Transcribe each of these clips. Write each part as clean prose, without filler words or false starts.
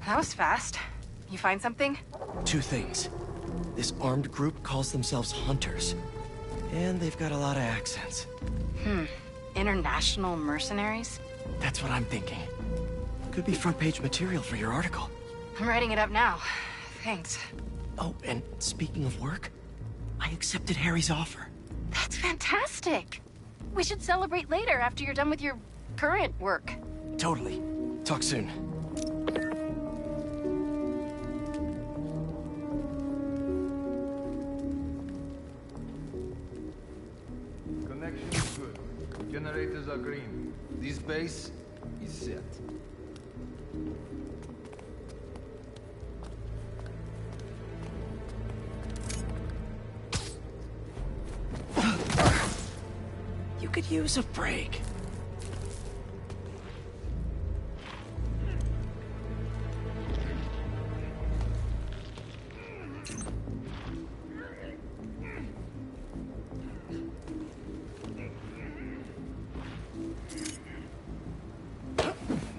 That was fast. You find something? Two things. This armed group calls themselves Hunters. And they've got a lot of accents. International mercenaries? That's what I'm thinking. Could be front-page material for your article. I'm writing it up now. Thanks. Oh, and speaking of work, I accepted Harry's offer. That's fantastic. We should celebrate later after you're done with your current work. Totally. Talk soon. Connection is good. Generators are green. This base is set. You could use a break.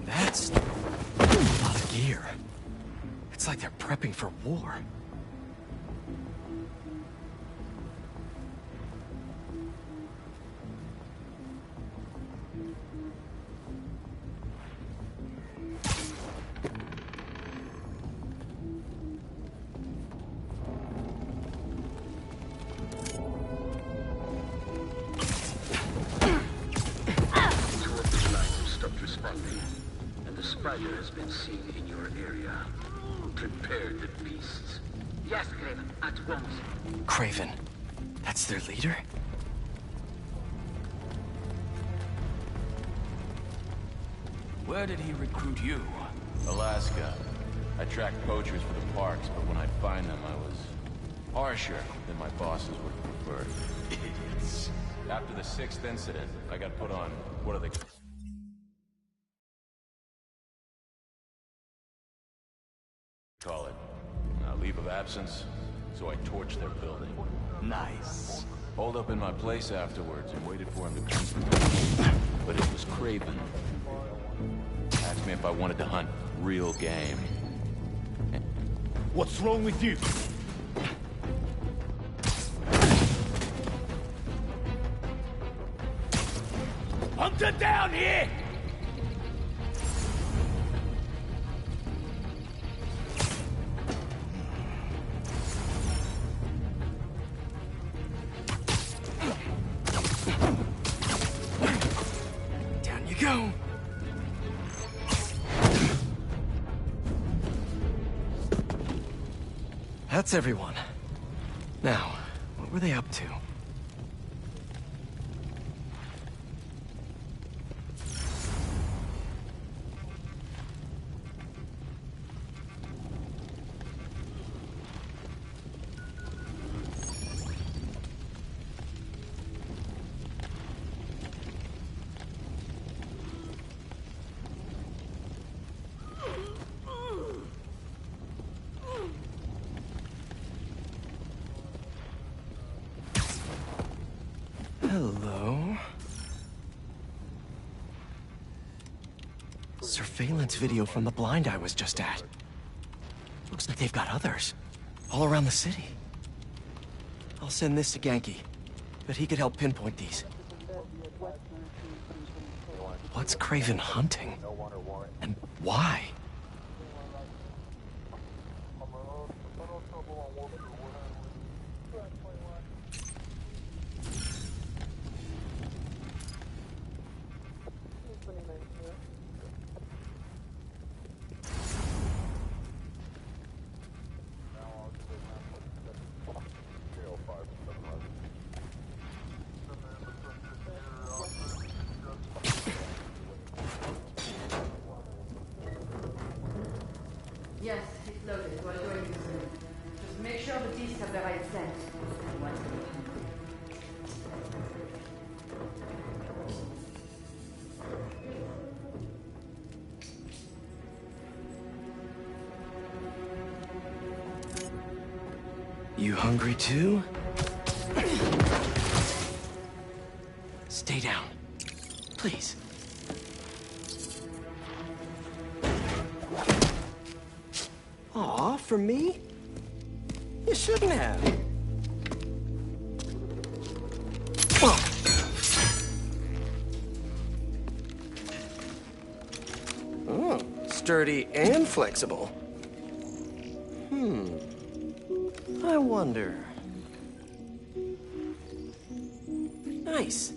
That's a lot of gear. It's like they're prepping for war. Spider has been seen in your area. Prepare the beasts. Yes, Craven, at once. Craven. That's their leader? Where did he recruit you? Alaska. I tracked poachers for the parks, but when I'd find them, I was harsher than my bosses would have preferred. Idiots. After the 6th incident, I got put on, what are they call it? Leave of absence, so I torched their building. Nice. Holed up in my place afterwards and waited for him to come for me. But it was Craven. Asked me if I wanted to hunt real game. What's wrong with you? Hunter down here! Down you go. That's everyone. Now, what were they up to? Hello? Surveillance video from the blind I was just at. Looks like they've got others. All around the city. I'll send this to Genki. But he could help pinpoint these. What's Craven hunting? And why? Yes, it's loaded. We're joining you soon. Just make sure the beasts have the right scent. You hungry too? Stay down. Please. Aw, for me? You shouldn't have. Oh, sturdy and flexible. I wonder. Nice.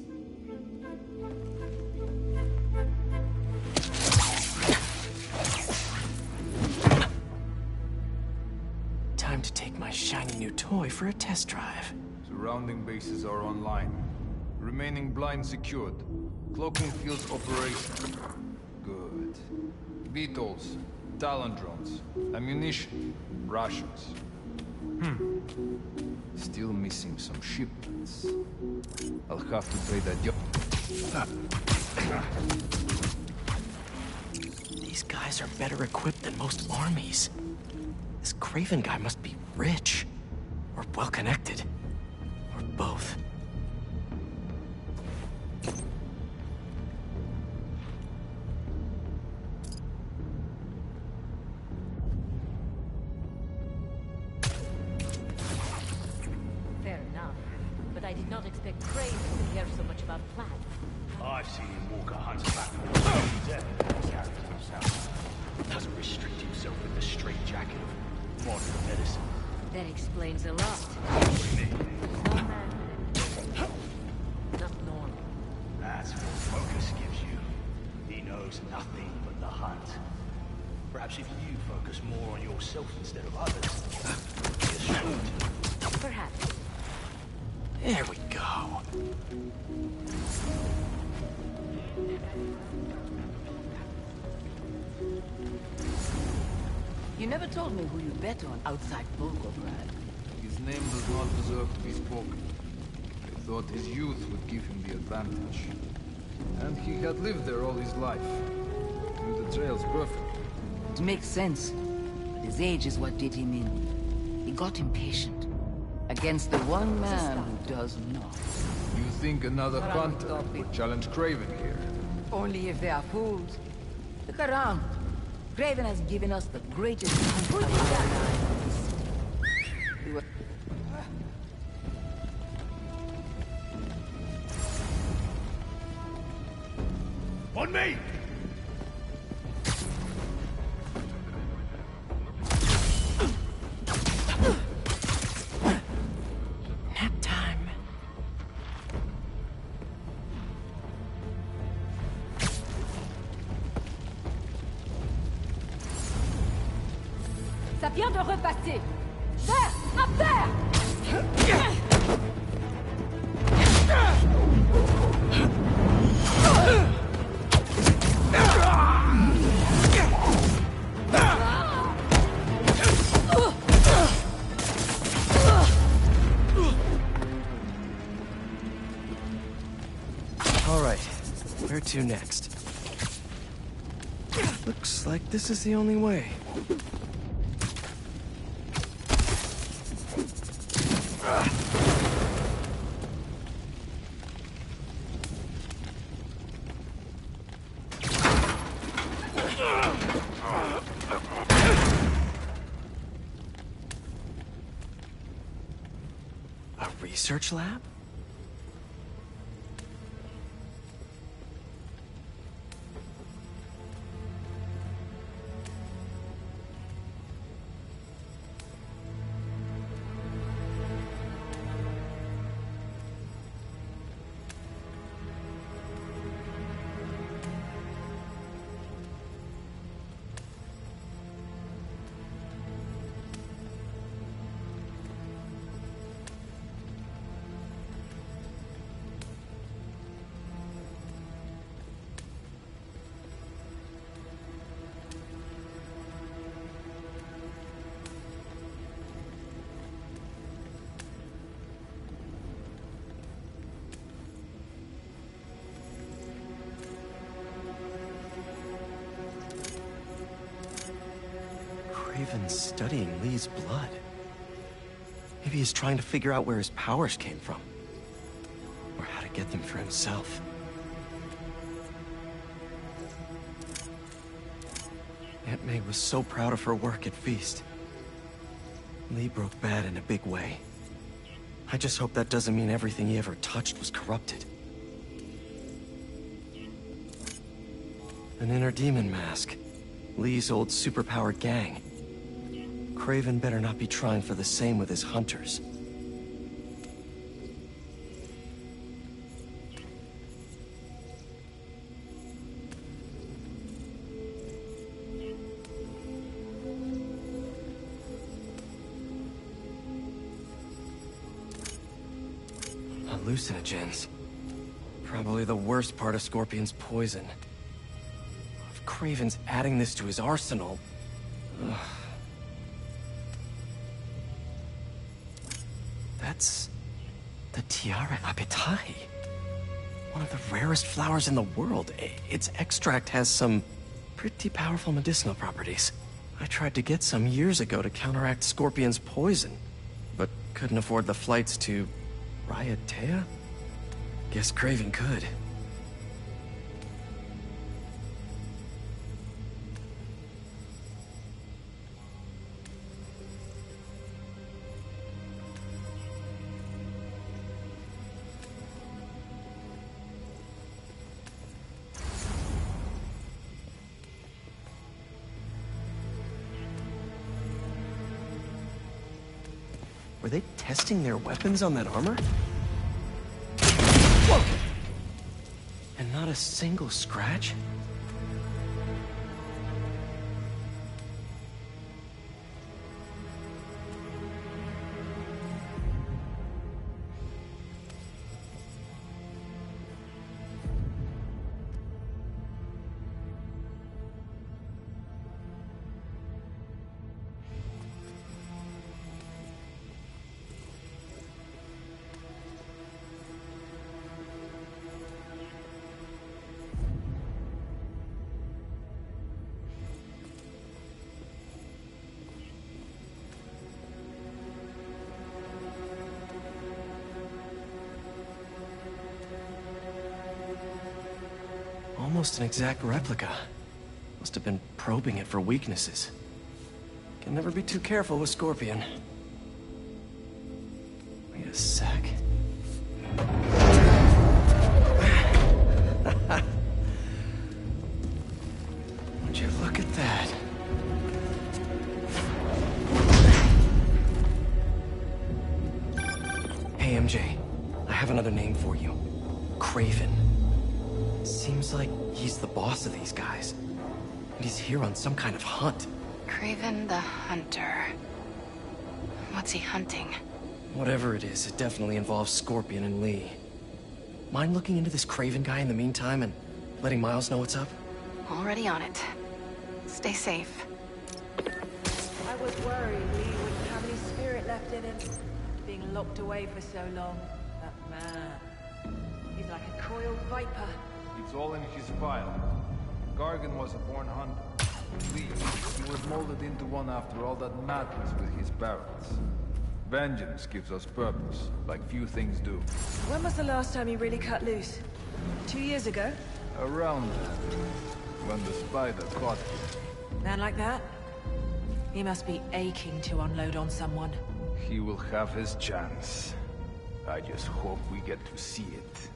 Time to take my shiny new toy for a test drive. Surrounding bases are online. Remaining blind secured. Cloaking fields operational. Good. Beetles, Talon drones, ammunition, rations. Still missing some shipments. I'll have to pay that These guys are better equipped than most armies. This Craven guy must be rich, or well-connected, or both. Fair enough, but I did not expect Craven to care so much about plans. I've seen him walk a hunchback. He's evidently carries himself. Doesn't restrict himself with the straitjacket of modern medicine. That explains a lot. Not normal. That's what focus gives you. He knows nothing but the hunt. Perhaps if you focus more on yourself instead of others, you're sure to. Perhaps. There we go. You never told me who you bet on outside Volgograd. His name does not deserve to be spoken. I thought his youth would give him the advantage. And he had lived there all his life. Knew the trails perfectly. It makes sense. But his age is what did him in. He got impatient. Against the one man who does not. You think another hunter would challenge Craven here? Only if they are fools. Look around. Craven has given us the greatest hunt of our lives. We were... On me! Nap time. Ça vient de repasser. Terre! À terre! All right, where to next? Looks like this is the only way. A research lab? Craven's studying Lee's blood. Maybe he's trying to figure out where his powers came from. Or how to get them for himself. Aunt May was so proud of her work at Feast. Lee broke bad in a big way. I just hope that doesn't mean everything he ever touched was corrupted. An inner demon mask. Lee's old superpowered gang. Craven better not be trying for the same with his hunters. Hallucinogens. Probably the worst part of Scorpion's poison. If Craven's adding this to his arsenal... Ugh. That's... the Tiara Apetae. One of the rarest flowers in the world. Its extract has some pretty powerful medicinal properties. I tried to get some years ago to counteract Scorpion's poison, but couldn't afford the flights to... Raiatea? Guess Craven could. Were they testing their weapons on that armor? Whoa! And not a single scratch? Almost an exact replica. Must have been probing it for weaknesses. Can never be too careful with Scorpion. Wait a sec. Would you look at that? Hey, MJ. I have another name for you. Craven. Seems like he's the boss of these guys. And he's here on some kind of hunt. Craven the Hunter. What's he hunting? Whatever it is, it definitely involves Scorpion and Lee. Mind looking into this Craven guy in the meantime and letting Miles know what's up? Already on it. Stay safe. I was worried Lee wouldn't have any spirit left in him. Being locked away for so long. That man. He's like a coiled viper. It's all in his file. Gargan was a born hunter. Lee, he was molded into one after all that madness with his barrels. Vengeance gives us purpose, like few things do. When was the last time he really cut loose? 2 years ago? Around that, when the spider caught him. Man like that? He must be aching to unload on someone. He will have his chance. I just hope we get to see it.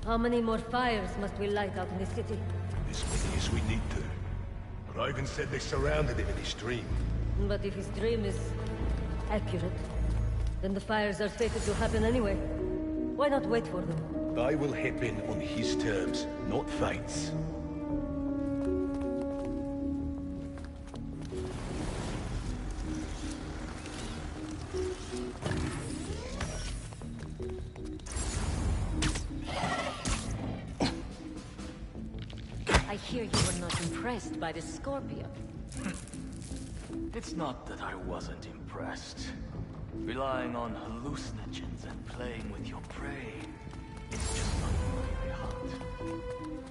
How many more fires must we light out in the city? As many as we need to. Raven said they surrounded him in his dream. But if his dream is accurate, then the fires are fated to happen anyway. Why not wait for them? I will happen on his terms, not fate's. I hear you were not impressed by the Scorpion. It's not that I wasn't impressed. Relying on hallucinogens and playing with your brain, it's just not what I hunt.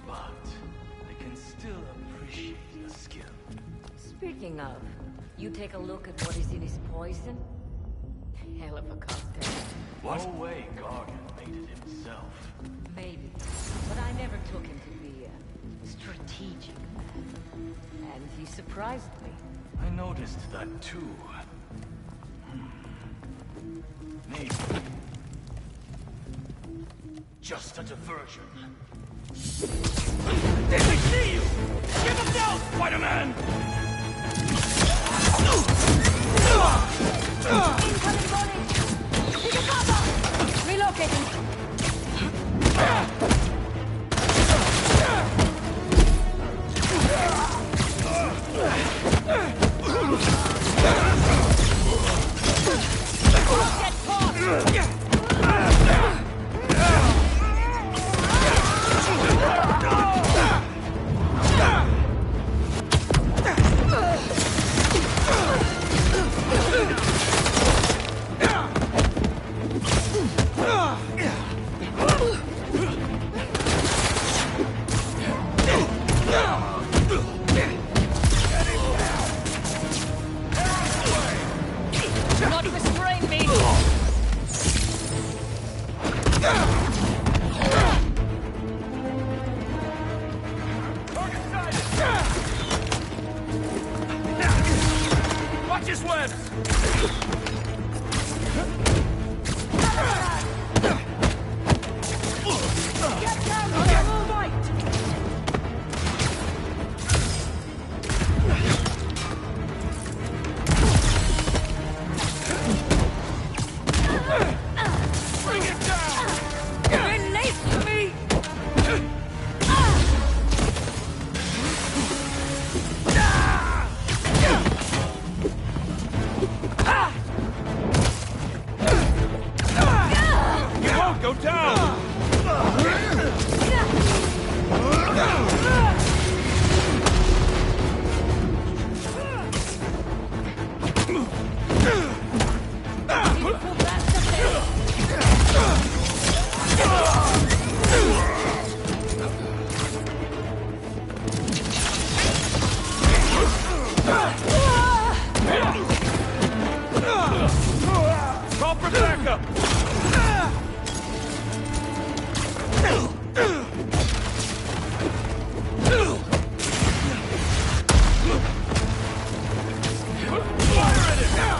But I can still appreciate your skill. Speaking of, you take a look at what is in his poison? hell of a cocktail. What? No way Gargan made it himself. Maybe. But I never took him to be a strategic man. And he surprised me. I noticed that too. Maybe. Just a diversion. Did they see you? Give them down, Spider-Man! Incoming body! Take a cover! Relocating! Get caught! Not restrain me! Watch his webs! Get down on the move right! Bring it down! Release me! You won't go down! Call for backup! Fire at him!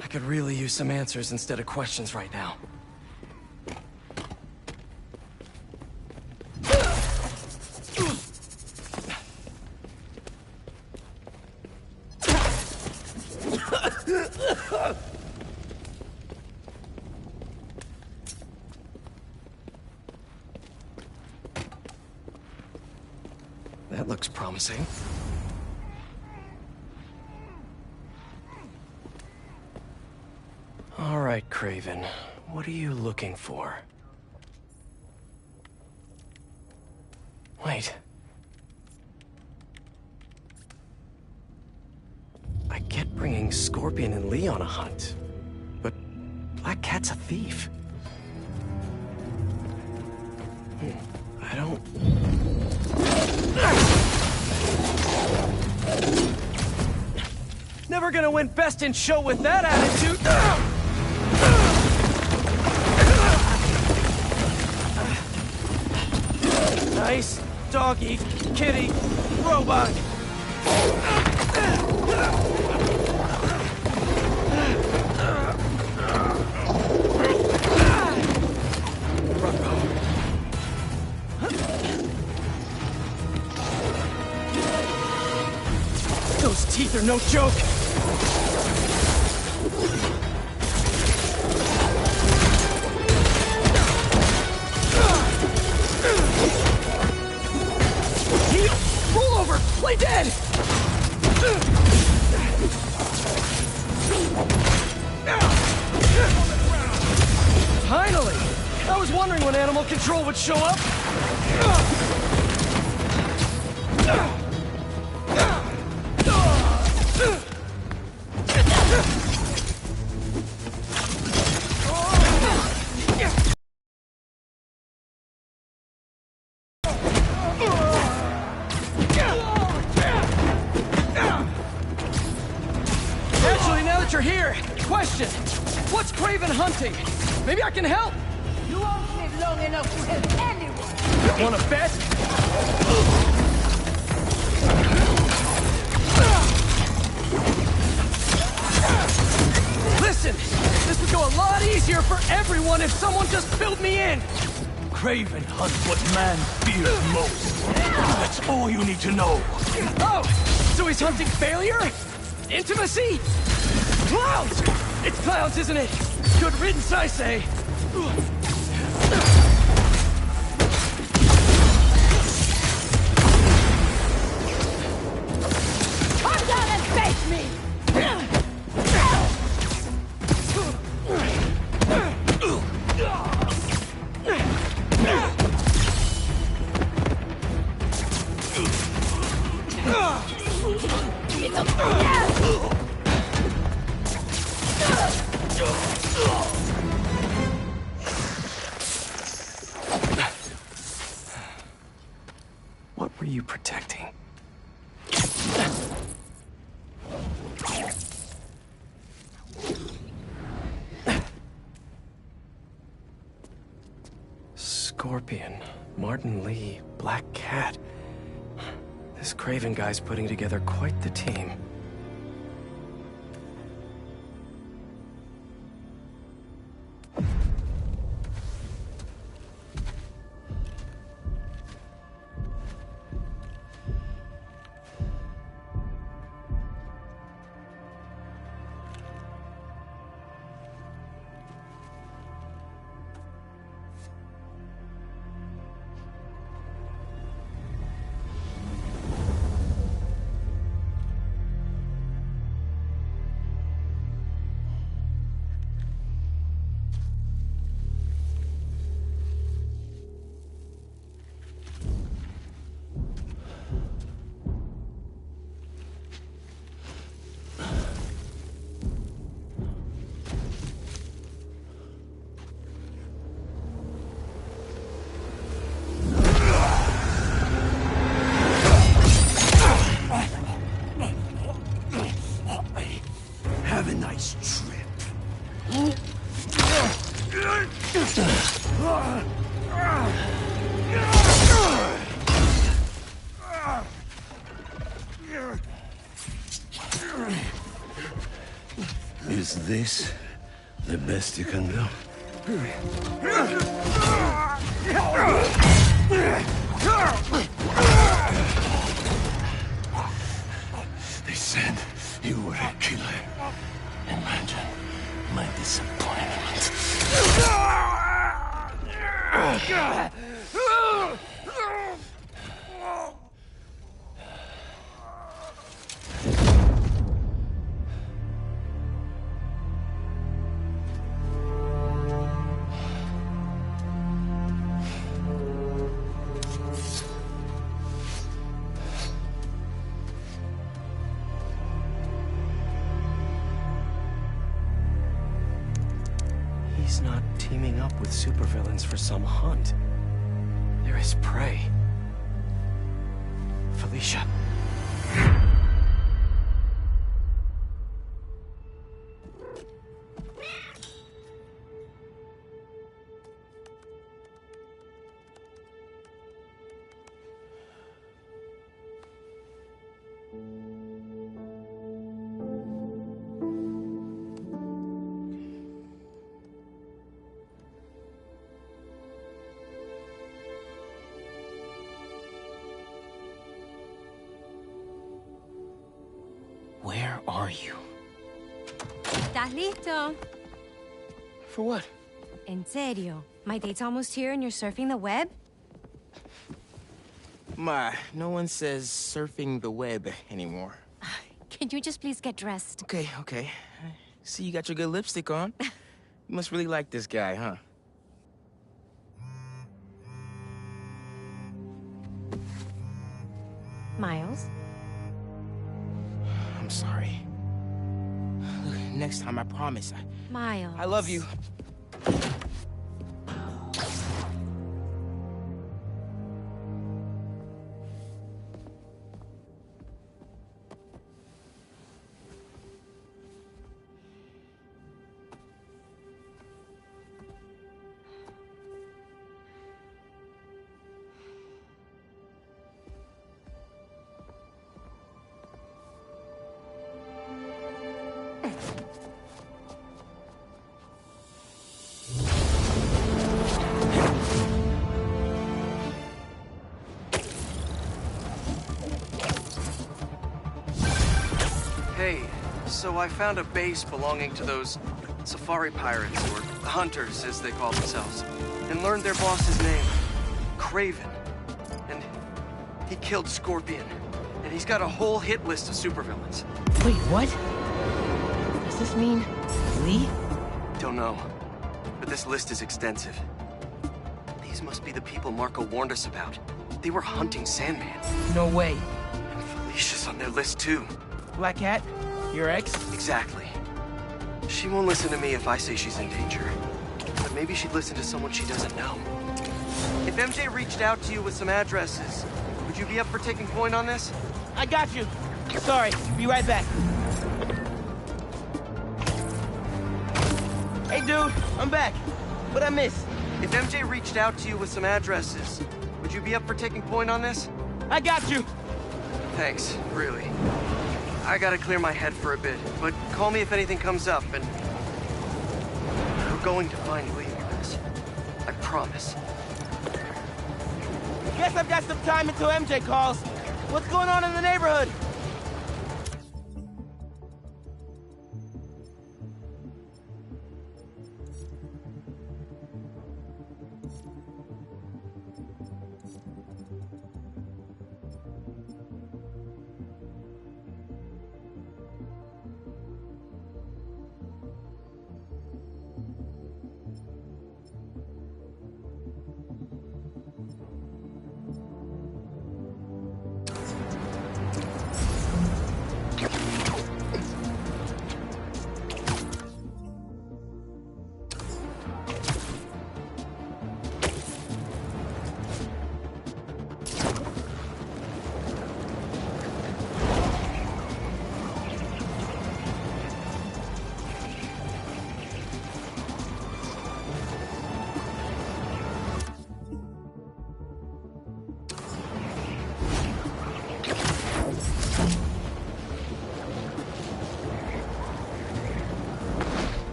I could really use some answers instead of questions right now. That looks promising. All right, Craven. What are you looking for? Wait. I get bringing Scorpion and Lee on a hunt, but Black Cat's a thief. I don't... Never gonna win Best in Show with that attitude! Nice doggy, kitty, robot! Those teeth are no joke! Roll over! Play dead! Finally! I was wondering when animal control would show up! here! Question! What's Craven hunting? Maybe I can help! You won't live long enough to help anyone! Wanna bet? Listen! This would go a lot easier for everyone if someone just filled me in! Craven hunts what man fears most. That's all you need to know. Oh! So he's hunting failure? Intimacy? Clowns! It's clowns, isn't it? Good riddance, I say. Come down and face me! What were you protecting? Scorpion, Martin Lee, Black Cat. This Craven guy's putting together quite the team. Have a nice trip. Is this the best you can do? They said you were a killer. Imagine my disappointment. He's not teaming up with supervillains for some hunt. They're his prey. Felicia. Where are you? ¿Estás listo? For what? En serio? My date's almost here and you're surfing the web? Ma, no one says surfing the web anymore. Can you just please get dressed? Okay, okay. See, you got your good lipstick on. You must really like this guy, huh? Miles? I'm sorry. Look, next time, I promise. Miles. I love you. Hey, so I found a base belonging to those safari pirates, or hunters as they call themselves, and learned their boss's name, Kraven. And he killed Scorpion, and he's got a whole hit list of supervillains. Wait, what? Does this mean Lee? Don't know, but this list is extensive. These must be the people Marco warned us about. They were hunting Sandman. No way. And Felicia's on their list too. Black Cat? Your ex? Exactly. She won't listen to me if I say she's in danger. But maybe she'd listen to someone she doesn't know. If MJ reached out to you with some addresses, would you be up for taking point on this? I got you. Sorry, be right back. Hey, dude, I'm back. What'd I miss? If MJ reached out to you with some addresses, would you be up for taking point on this? I got you. Thanks, really. I gotta clear my head for a bit, but call me if anything comes up, and... we're going to find Lee, Marcus. I promise. Guess I've got some time until MJ calls. What's going on in the neighborhood?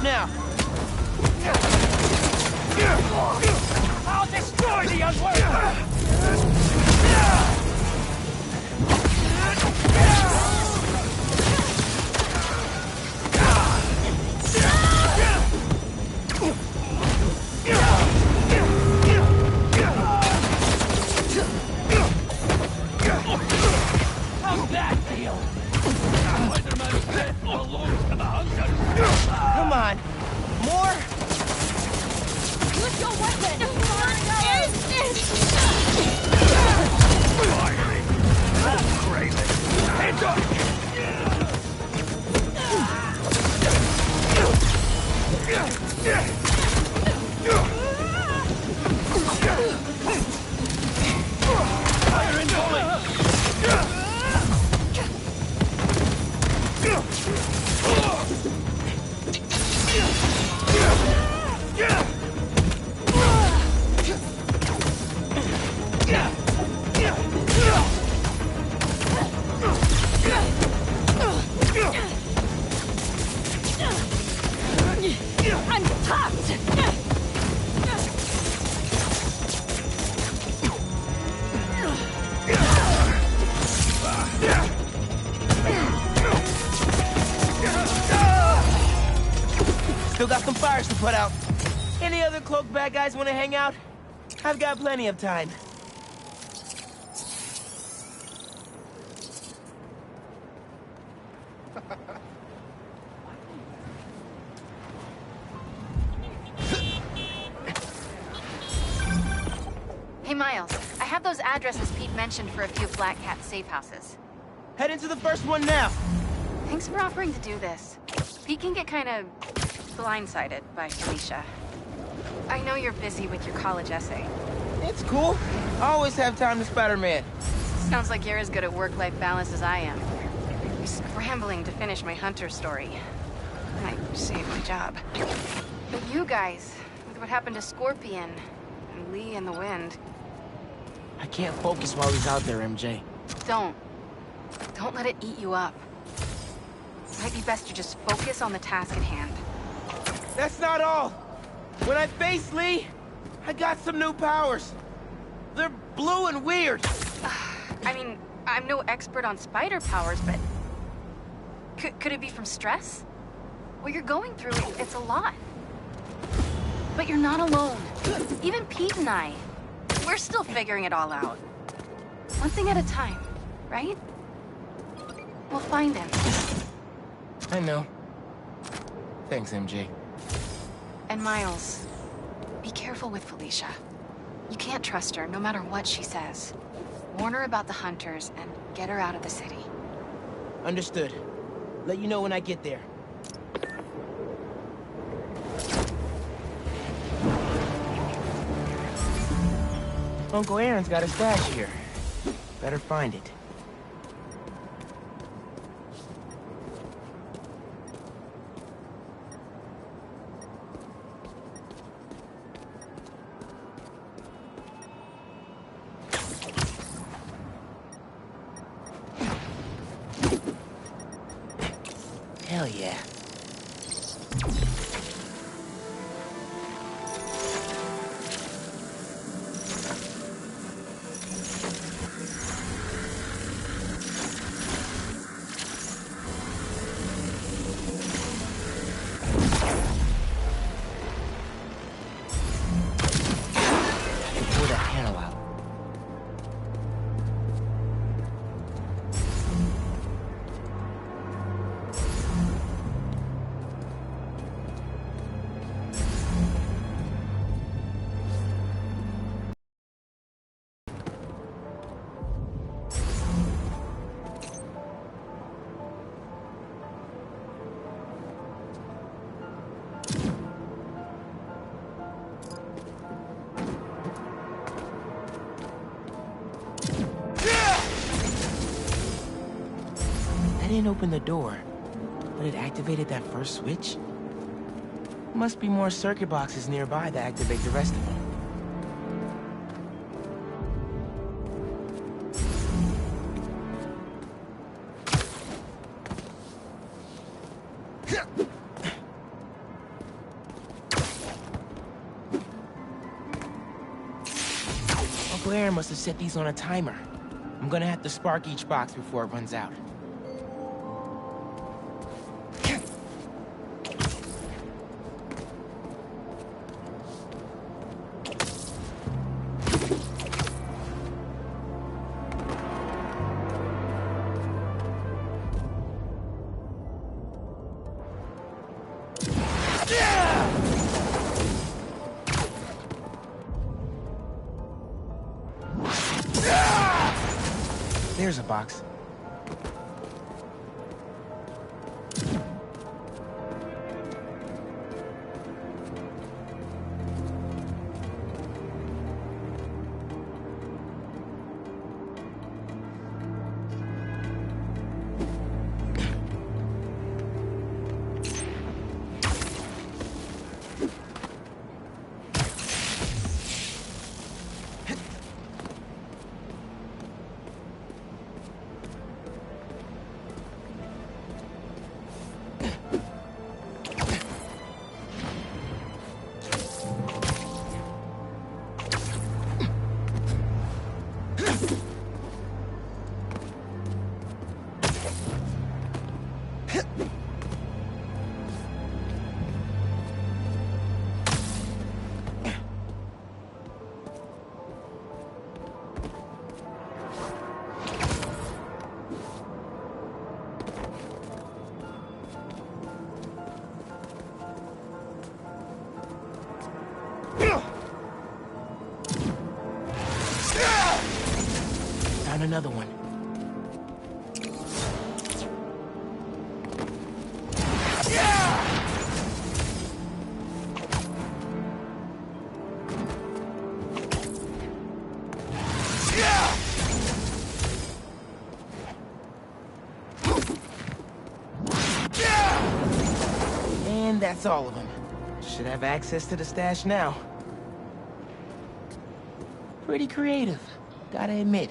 Now. I'll destroy the unworthy! How's that feel? Spider-Man's death belongs to the hunters! Come on. More? Use your weapon! Hands up! Fire incoming! I'm topped! Still got some fires to put out. Any other cloaked bad guys want to hang out? I've got plenty of time. those addresses Pete mentioned for a few Black Cat safe houses. Head into the first one now. Thanks for offering to do this. Pete can get kind of blindsided by Felicia. I know you're busy with your college essay. It's cool. I always have time to Spider-Man. Sounds like you're as good at work-life balance as I am. I'm scrambling to finish my Hunter story. Might save my job. But you guys, with what happened to Scorpion, and Lee and the Wind... I can't focus while he's out there, MJ. Don't. Don't let it eat you up. Might be best to just focus on the task at hand. That's not all. When I face Lee, I got some new powers. They're blue and weird. I mean, I'm no expert on spider powers, but... Could it be from stress? What you're going through, it's a lot. But you're not alone. Even Pete and I, we're still figuring it all out. One thing at a time, right? We'll find him. I know. Thanks, MJ. And Miles, be careful with Felicia. You can't trust her, no matter what she says. Warn her about the Hunters and get her out of the city. Understood. Let you know when I get there. Uncle Aaron's got a stash here. Better find it. Hell yeah. Pull that panel out. Didn't open the door, but it activated that first switch? Must be more circuit boxes nearby that activate the rest of them. Uncle Aaron must have set these on a timer. I'm gonna have to spark each box before it runs out. There's a box. Found another one. And that's all of them. Should have access to the stash now. Pretty creative, gotta admit.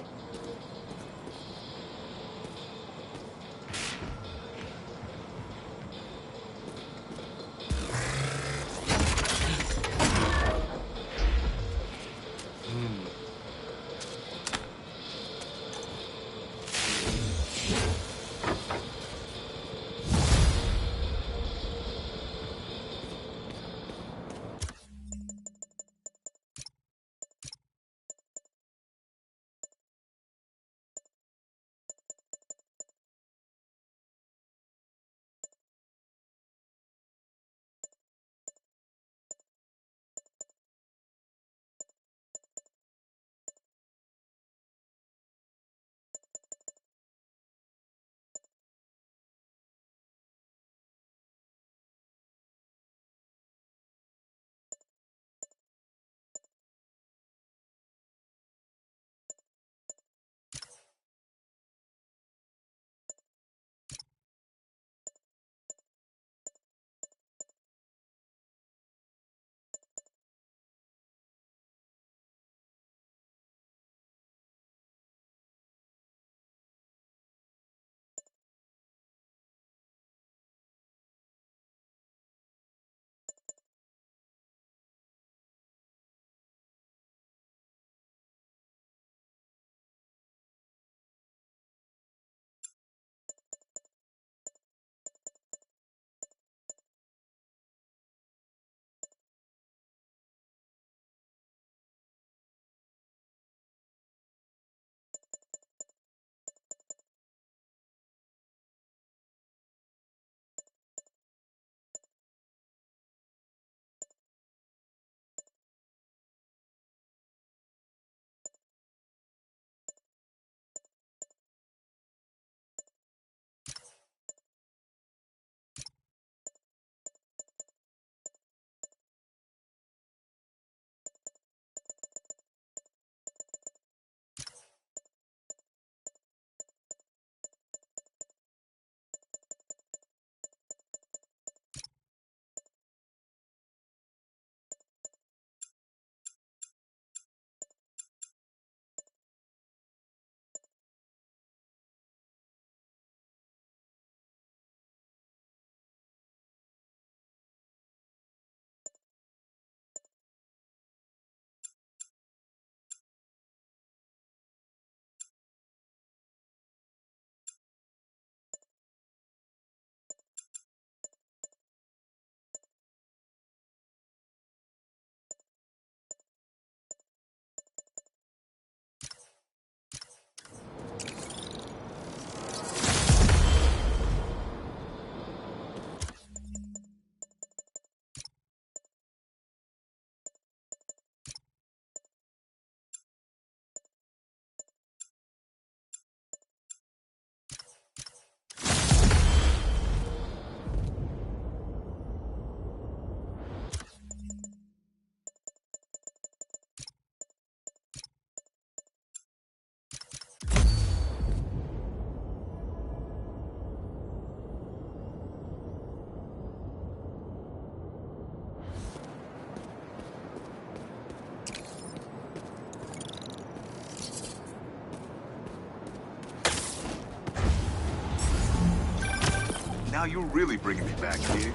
Now you're really bringing me back, kid.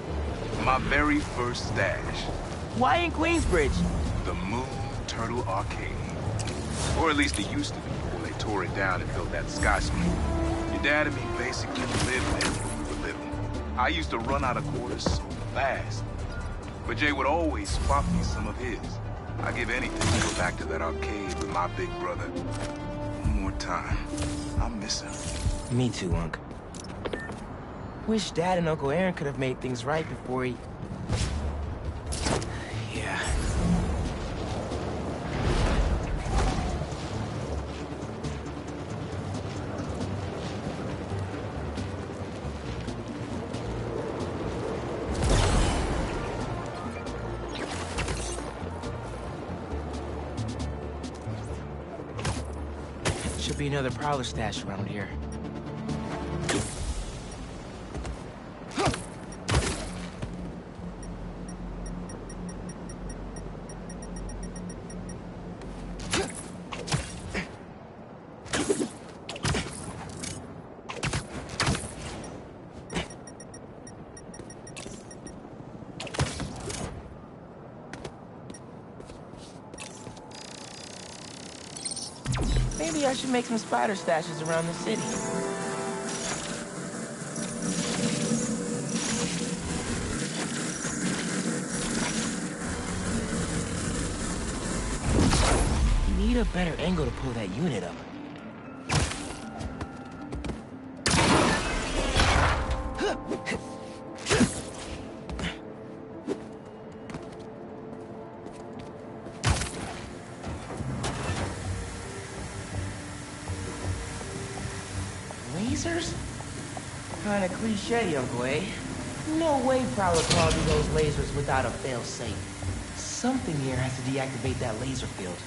My very first stash. Why in Queensbridge? The Moon Turtle Arcade. Or at least it used to be before they tore it down and built that skyscraper. Your dad and me basically lived there when we were little. I used to run out of quarters so fast. But Jay would always swap me some of his. I'd give anything to go back to that arcade with my big brother. One more time. I miss him. Me too, Unc. Wish Dad and Uncle Aaron could have made things right before he... Yeah. Could be another prowler stash around here. Maybe I should make some spider stashes around the city. Need a better angle to pull that unit up. Lasers? Kinda cliche, Uncle A. No way Prowler crawled through those lasers without a fail-safe. Something here has to deactivate that laser field.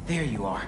There you are.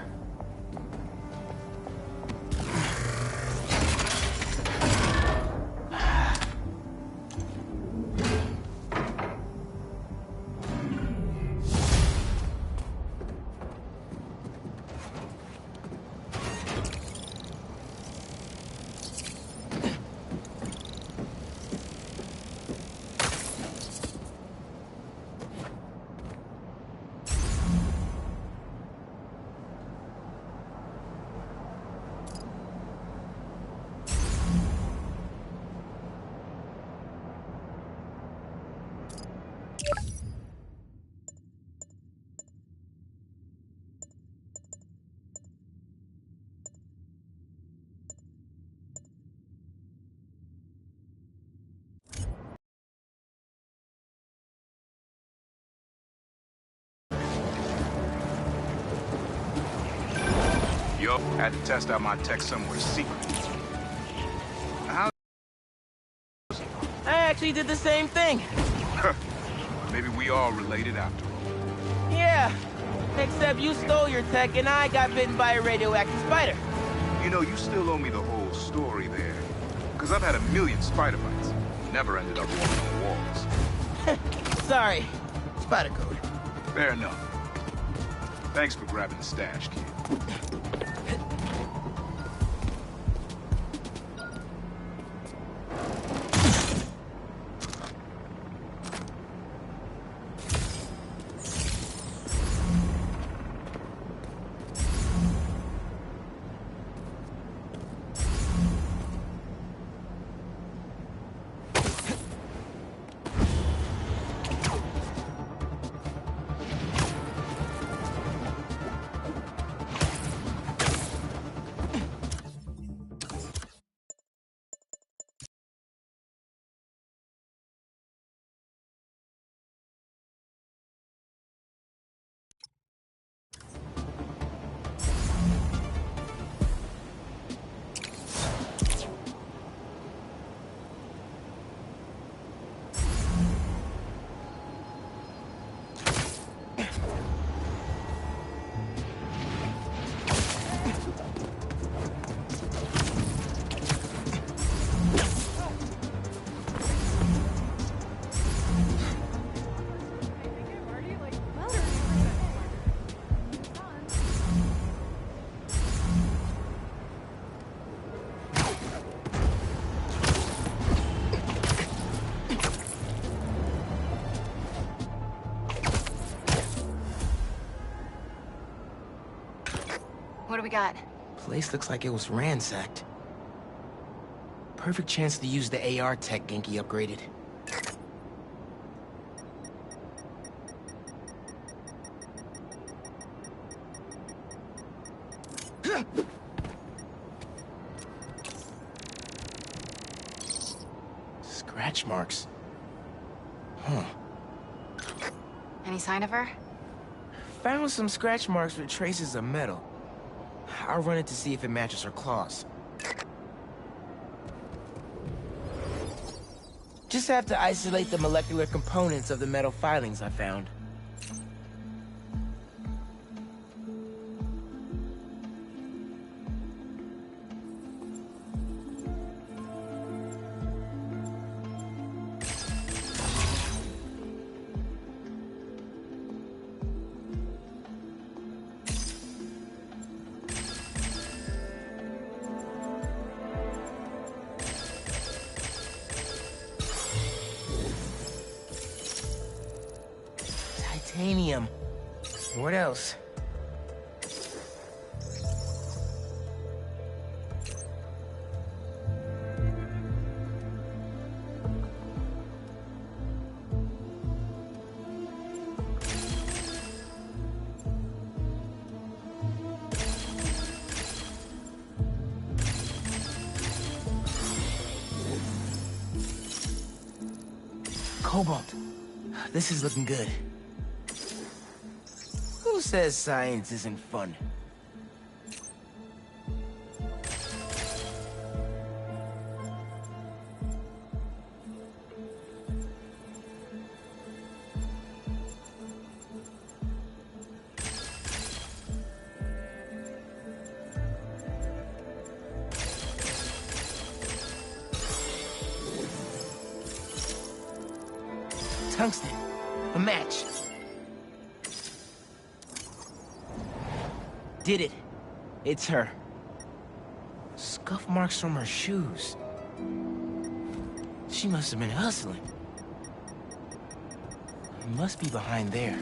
Yup, had to test out my tech somewhere secret. How? I actually did the same thing. Maybe we all related after all. Yeah, except you stole your tech and I got bitten by a radioactive spider. You know, you still owe me the whole story there. Because I've had a million spider bites. Never ended up walking on walls. Sorry. Spider code. Fair enough. Thanks for grabbing the stash, kid. we got? Place looks like it was ransacked. Perfect chance to use the AR tech Genki upgraded. Scratch marks. Huh. Any sign of her? Found some scratch marks with traces of metal. I'll run it to see if it matches her claws. Just have to isolate the molecular components of the metal filings I found. Titanium. What else? Cobalt. This is looking good. Who says science isn't fun? Tungsten. A match. Did it. It's her. Scuff marks from her shoes. She must have been hustling. Must be behind there.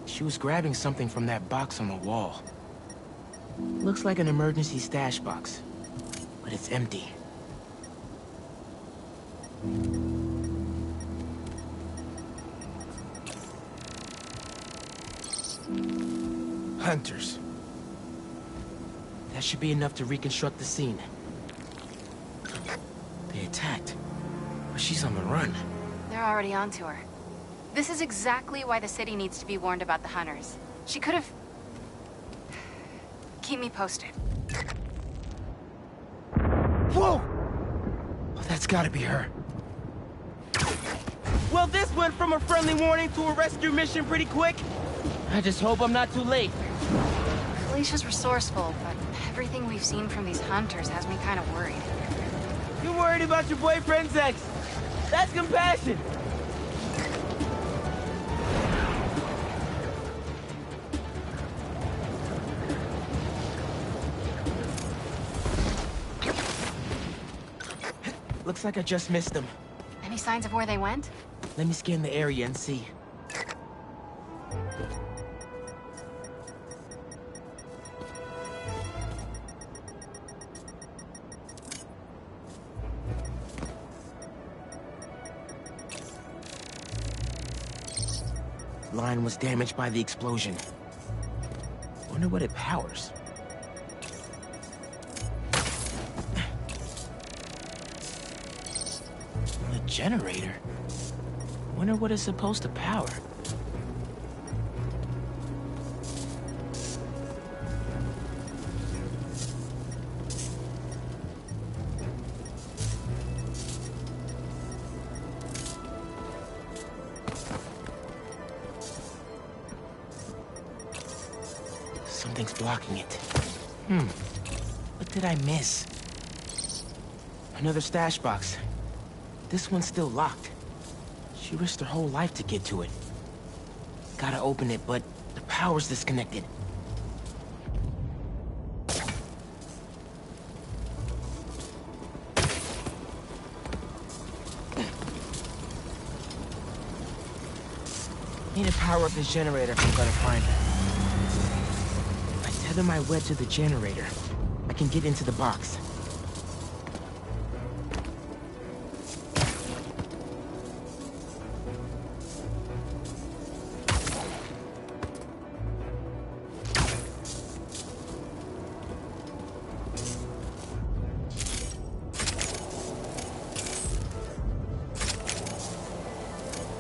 She was grabbing something from that box on the wall. Looks like an emergency stash box, but it's empty. Hunters. That should be enough to reconstruct the scene. They attacked, but she's on the run. They're already onto her. This is exactly why the city needs to be warned about the hunters. She could have... Keep me posted. Whoa! Oh, that's gotta be her. Well, this went from a friendly warning to a rescue mission pretty quick. I just hope I'm not too late. Felicia's resourceful, but everything we've seen from these hunters has me kind of worried. You're worried about your boyfriend's ex. That's compassion. Looks like I just missed them. Any signs of where they went? Let me scan the area and see. Line was damaged by the explosion. Wonder what it powers. The generator? Wonder what it's supposed to power. Something's blocking it. What did I miss? Another stash box. This one's still locked. She risked her whole life to get to it. Gotta open it, but the power's disconnected. Need to power up this generator if I'm gonna find her. If I tether my web to the generator, I can get into the box.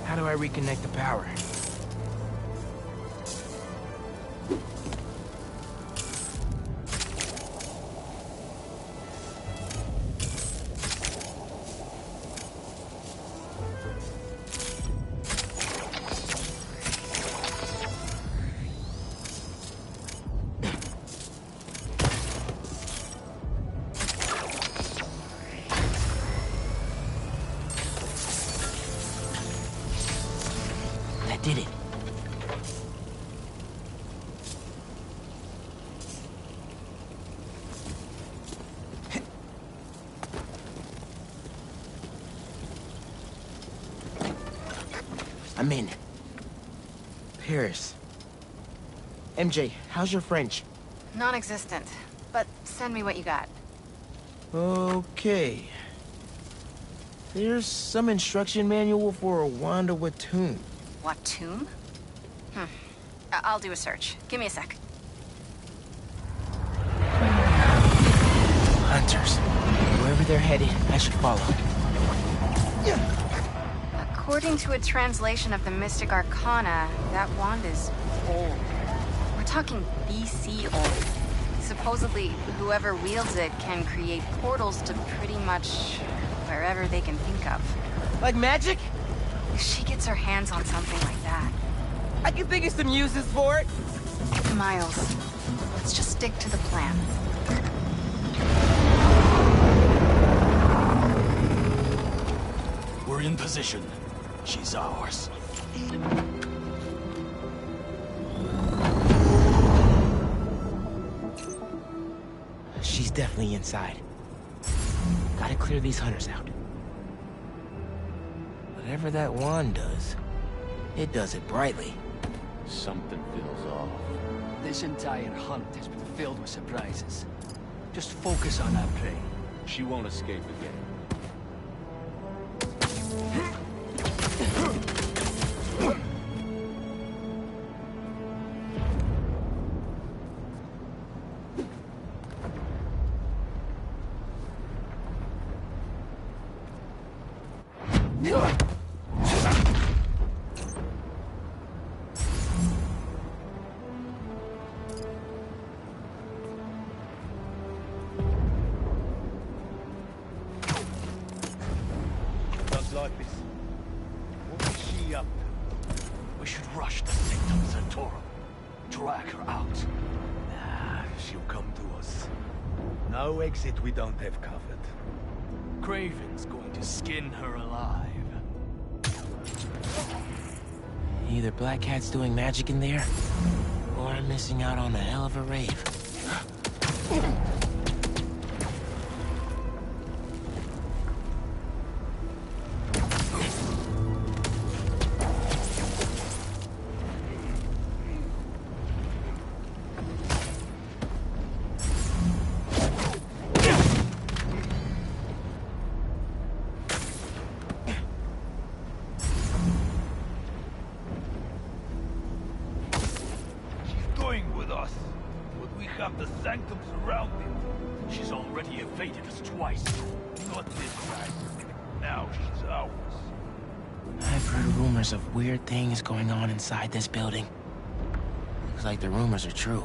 How do I reconnect the power? I did it. I'm in. Paris. MJ, how's your French? Non-existent. But send me what you got. Okay. There's some instruction manual for a Wanda Watoon. What tomb? I'll do a search. Give me a sec. Hunters. Wherever they're headed, I should follow. According to a translation of the Mystic Arcana, that wand is old. We're talking BC old. Supposedly, whoever wields it can create portals to pretty much wherever they can think of. Like magic? If she gets her hands on something like that... I can think of some uses for it. Miles, let's just stick to the plan. We're in position. She's ours. She's definitely inside. Gotta clear these hunters out. Whatever that wand does, it does it brightly. Something feels off. This entire hunt has been filled with surprises. Just focus on our prey. She won't escape again. Like this. What is she up to? We should rush the Sanctum Sanctorum. Drag her out. Nah, she'll come to us. No exit we don't have covered. Craven's going to skin her alive. Either Black Cat's doing magic in there, or I'm missing out on a hell of a rave. The Sanctum surrounded. She's already evaded us twice. Not this time. Now she's ours. I've heard rumors of weird things going on inside this building. Looks like the rumors are true.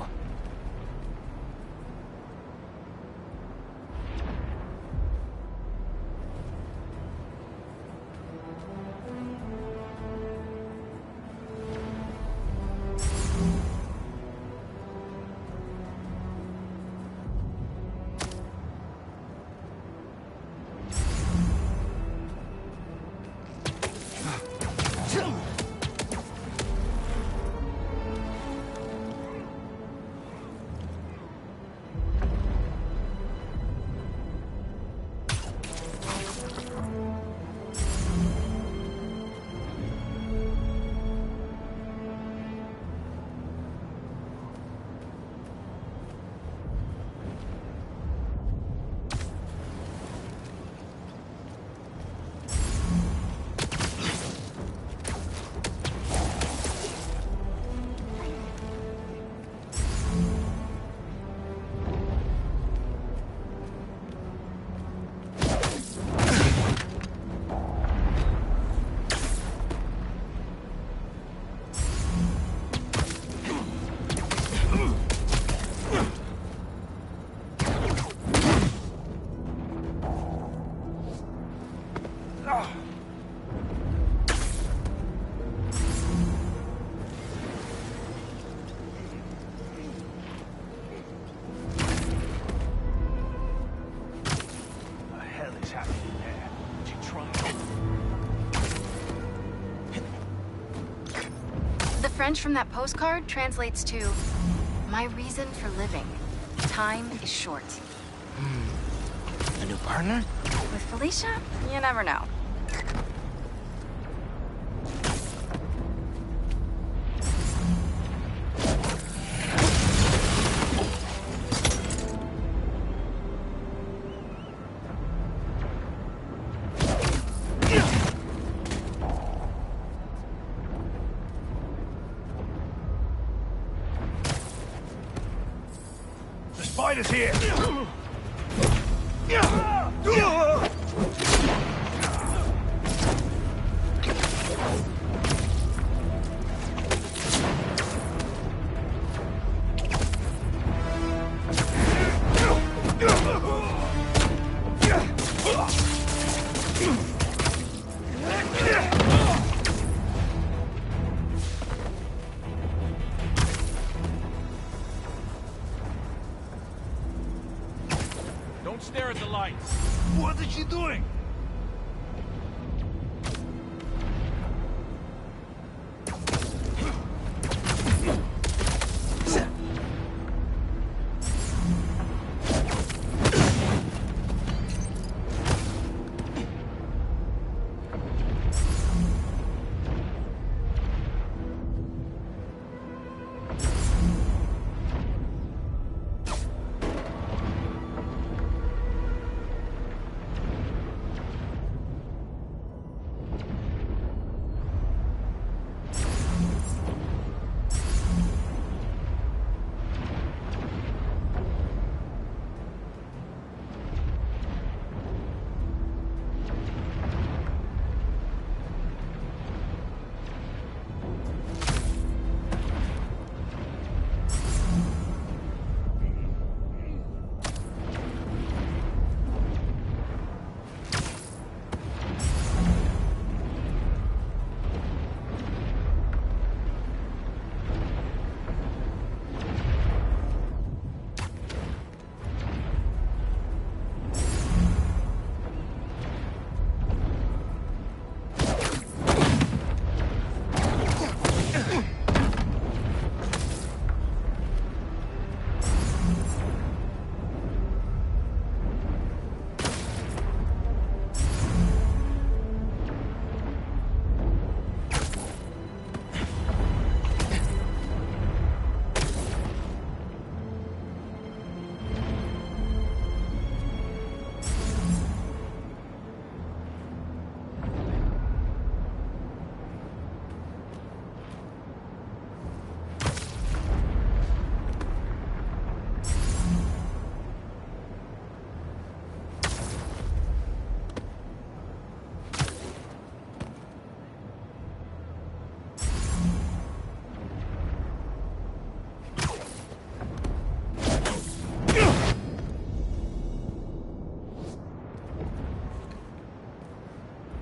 The hell is happening there? Did you try? The French from that postcard translates to, "My reason for living. Time is short." A new partner? With Felicia, you never know. The spider's here! Don't stare at the lights. What is she doing?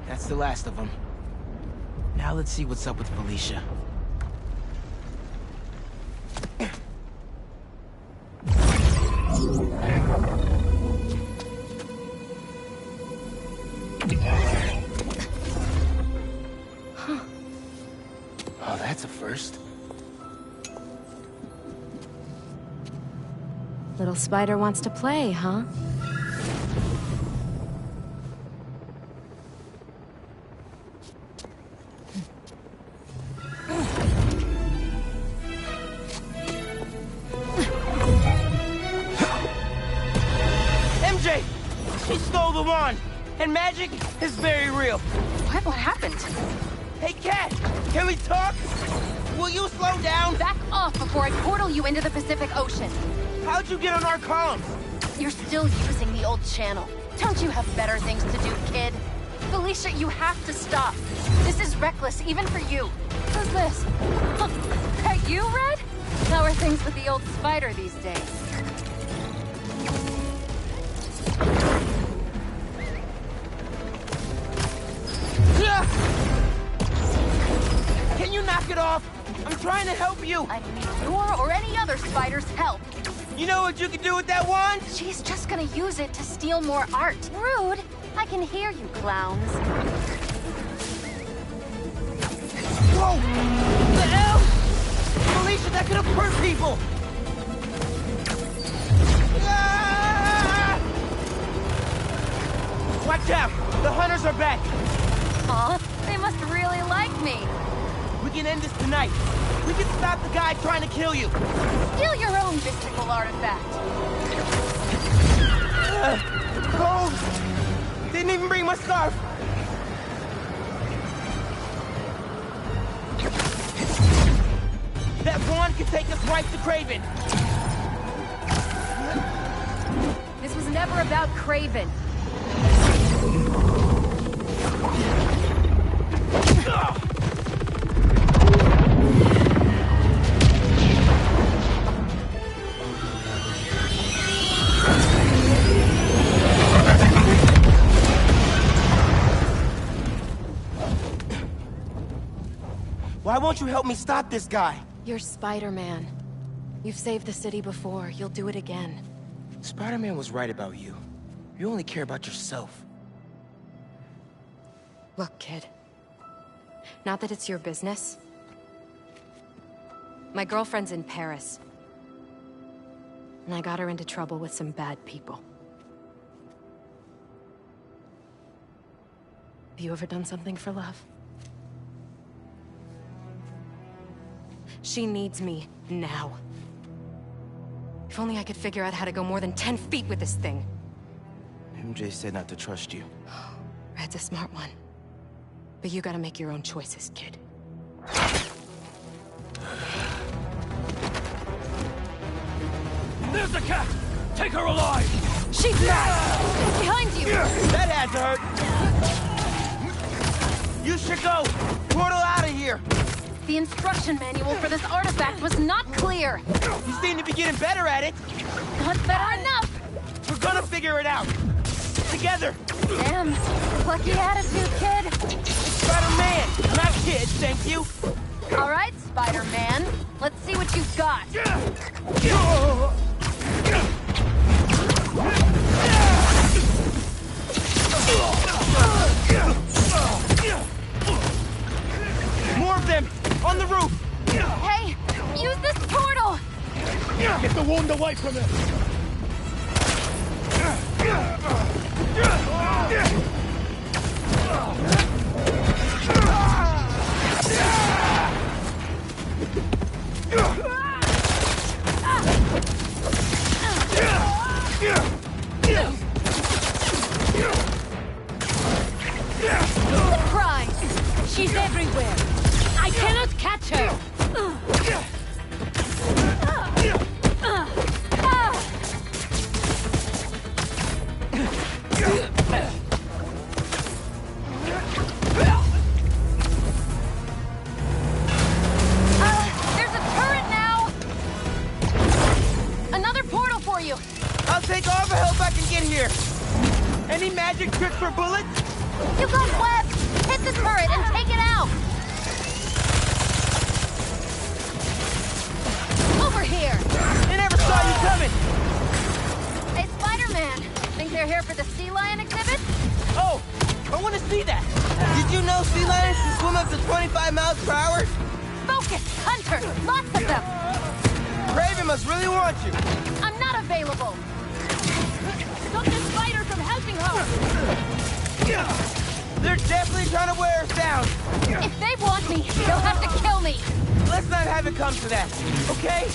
That's the last of them. Now let's see what's up with Felicia. Oh, that's a first. Little spider wants to play, huh? MJ! She stole the wand! And magic is very real. What happened? Hey, Cat! Can we talk? Will you slow down? Back off before I portal you into the Pacific Ocean. How'd you get on our comms? You're still using the old channel. Don't you have better things to do, kid? Felicia, you have to stop. This is reckless, even for you. Who's this? That you, Red? How are things with the old spider these days? trying to help you. I don't need your or any other spider's help. You know what you can do with that wand? She's just gonna use it to steal more art. Rude. I can hear you, clowns. Whoa! What the hell? Felicia, that could have hurt people! Ah! Watch out! The hunters are back! Aw, they must really like me. We can end this tonight. We can stop the guy trying to kill you. Steal your own mystical artifact. Cold! Didn't even bring my scarf! That wand can take us right to Craven! This was never about Craven. Why won't you help me stop this guy? You're Spider-Man. You've saved the city before. You'll do it again. Spider-Man was right about you. You only care about yourself. Look, kid. Not that it's your business. My girlfriend's in Paris. And I got her into trouble with some bad people. Have you ever done something for love? She needs me now. If only I could figure out how to go more than 10 feet with this thing. MJ said not to trust you. Red's a smart one. But you gotta make your own choices, kid. There's the cat! Take her alive! She's mad! Behind you! That had to hurt! You should go! Portal out of here! The instruction manual for this artifact was not clear. You seem to be getting better at it. Not better enough. We're gonna figure it out. Together. Damn, lucky attitude, kid. Spider-Man, not kid, thank you. All right, Spider-Man. Let's see what you've got. More of them! On the roof! Hey, use this portal! Get the wound away from him! Surprise! She's everywhere! I cannot catch her! There's a turret now! Another portal for you! I'll take all the help I can get here! Any magic tricks for bullets? You got webs! Hit the turret and take it out! Over here! They never saw you coming! Hey, Spider-Man! Think they're here for the sea lion exhibit? Oh! I want to see that! Did you know sea lions can swim up to 25 miles per hour? Focus! Hunter! Lots of them! Craven must really want you! I'm not available! Stop the spider from helping her! They're definitely trying to wear us down! If they want me, they'll have to kill me! Let's not have it come to that, okay?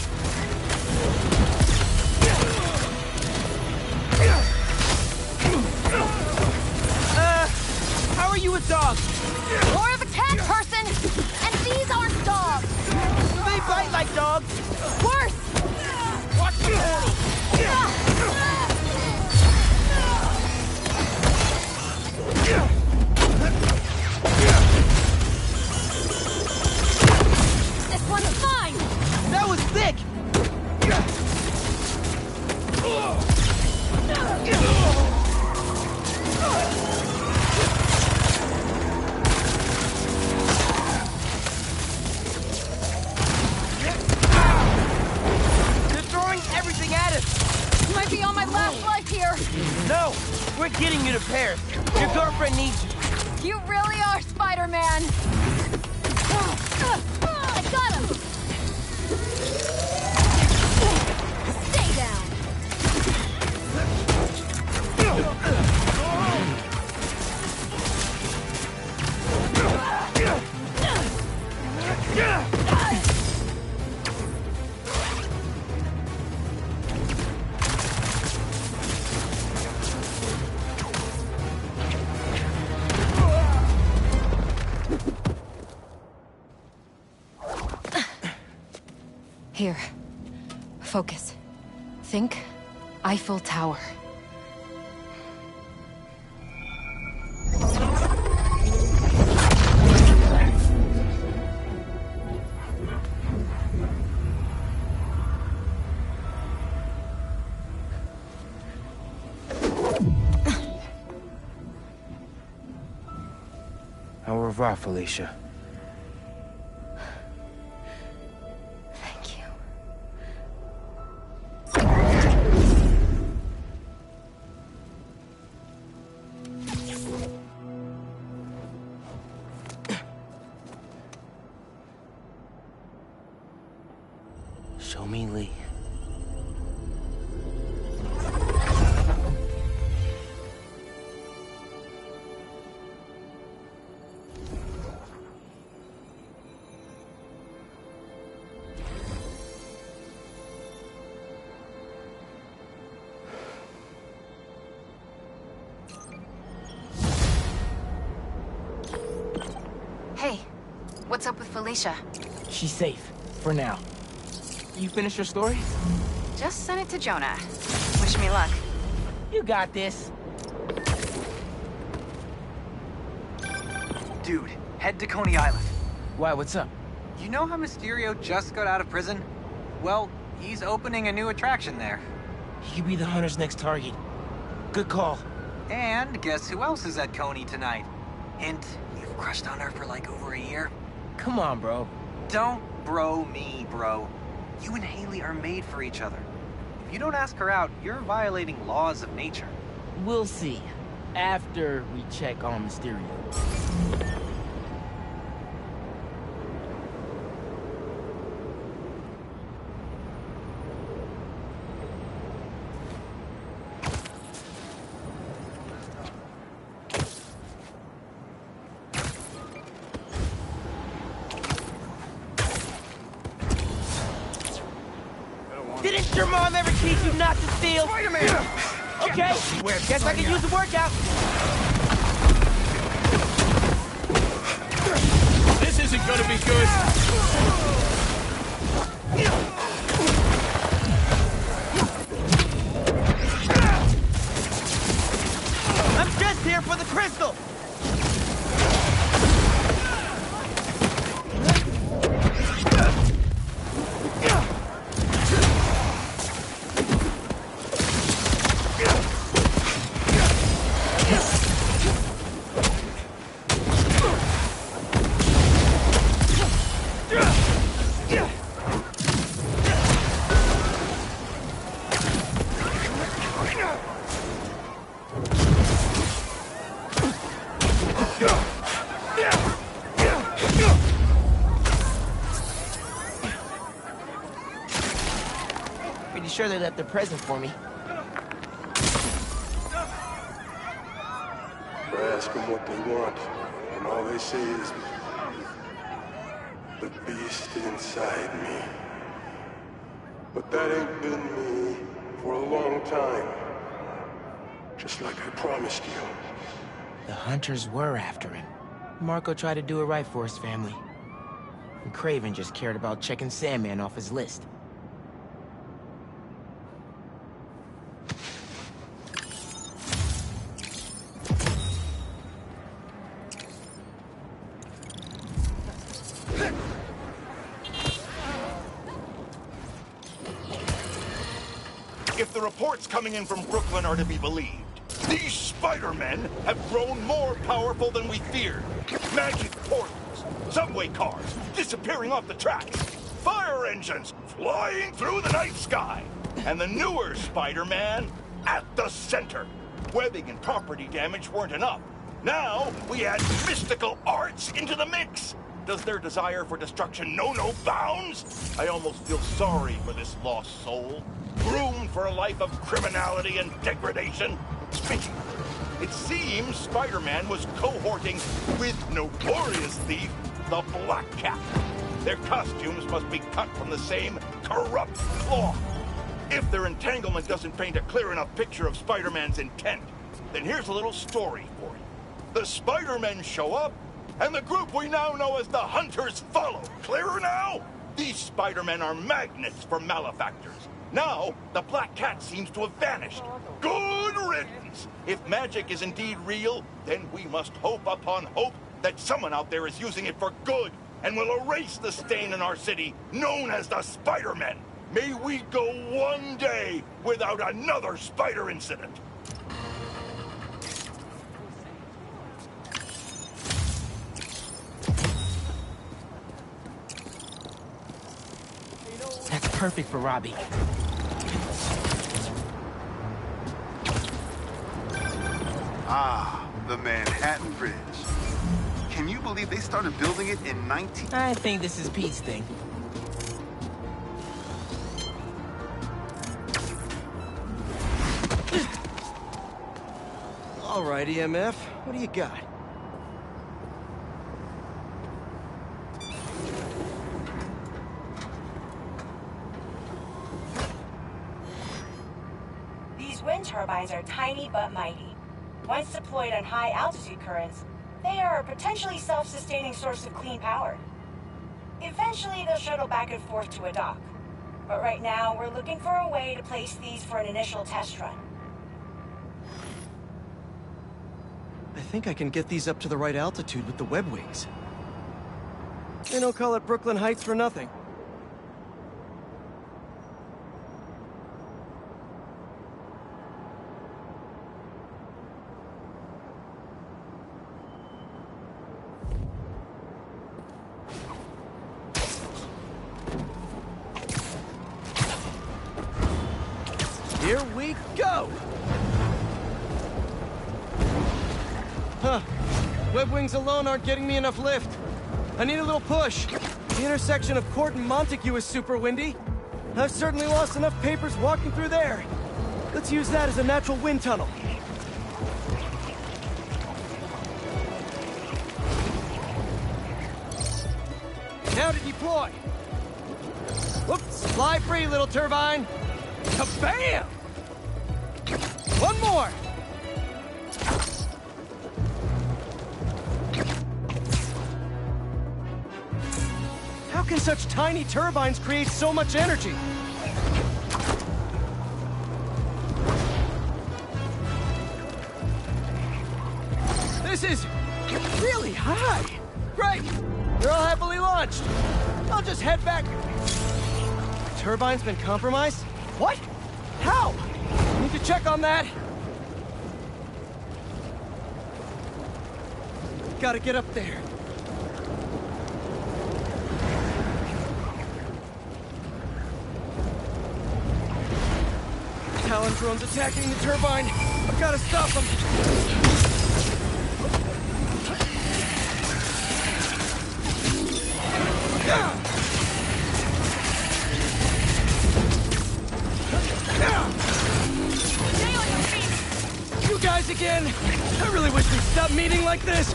How are you with dogs? More of a cat person! And these aren't dogs! Do they bite like dogs? Worse! Watch the portal! This one's fine! That was sick! upstairs. Your girlfriend needs you. You really are Spider-Man! I got him! Stay down! Here. Focus. Think Eiffel Tower. Au revoir, Felicia. Thank you. Show me Lee. Hey, what's up with Felicia? She's safe, for now. You finished your story? Just sent it to Jonah. Wish me luck. You got this. Dude, head to Coney Island. Why, what's up? You know how Mysterio just got out of prison? Well, he's opening a new attraction there. He could be the Hunter's next target. Good call. And guess who else is at Coney tonight? Hint, you've crushed on her for like over a year. Come on, bro. Don't bro me, bro. You and Haley are made for each other. If you don't ask her out, you're violating laws of nature. We'll see. After we check on Mysterio. Didn't your mom ever teach you not to steal? Spider-Man! Okay, guess I can use the workout. This isn't gonna be good. I'm just here for the crystal. Pretty sure they left a present for me. I ask them what they want, and all they say is, the beast inside me. But that ain't been me for a long time. Just like I promised you. The Hunters were after him. Marco tried to do it right for his family. And Craven just cared about checking Sandman off his list. If the reports coming in from Brooklyn are to be believed, these Spider-Men have grown more powerful than we feared. Magic portals, subway cars disappearing off the tracks, fire engines flying through the night sky, and the newer Spider-Man at the center. Webbing and property damage weren't enough. Now, we add mystical arts into the mix. Does their desire for destruction know no bounds? I almost feel sorry for this lost soul, groomed for a life of criminality and degradation. Speaking of it seems Spider-Man was cohorting with notorious thief, the Black Cat. Their costumes must be cut from the same corrupt cloth. If their entanglement doesn't paint a clear enough picture of Spider-Man's intent, then here's a little story for you. The Spider-Men show up, and the group we now know as the Hunters follow. Clearer now? These Spider-Men are magnets for malefactors. Now, the Black Cat seems to have vanished. Good riddance! If magic is indeed real, then we must hope upon hope that someone out there is using it for good and will erase the stain in our city known as the Spider-Men. May we go one day without another spider incident. That's perfect for Robbie. Ah, the Manhattan Bridge. Can you believe they started building it in 19... I think this is Pete's thing. All right, EMF, what do you got? These wind turbines are tiny but mighty. Once deployed on high-altitude currents, they are a potentially self-sustaining source of clean power. Eventually, they'll shuttle back and forth to a dock. But right now, we're looking for a way to place these for an initial test run. I think I can get these up to the right altitude with the web wings. They don't call it Brooklyn Heights for nothing. Here we go! Huh. Web wings alone aren't getting me enough lift. I need a little push. The intersection of Court and Montague is super windy. I've certainly lost enough papers walking through there. Let's use that as a natural wind tunnel. Now to deploy. Whoops, fly free, little turbine. Kabam! One more! How can such tiny turbines create so much energy? This is really high. Great! They're all happily launched. I'll just head back. The turbine's been compromised? What? How? Need to check on that. Gotta get up there. Talon drone's attacking the turbine. I've gotta stop them. You guys again? I really wish we'd stop meeting like this.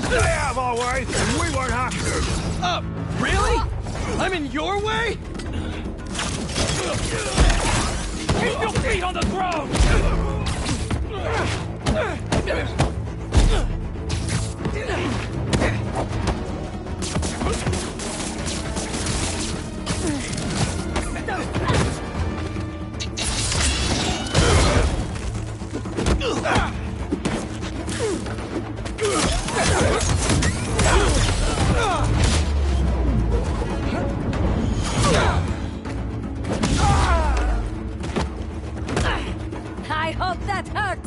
They have always. We won't have to. Really? I'm in your way? Keep your feet on the ground! I hope that hurt!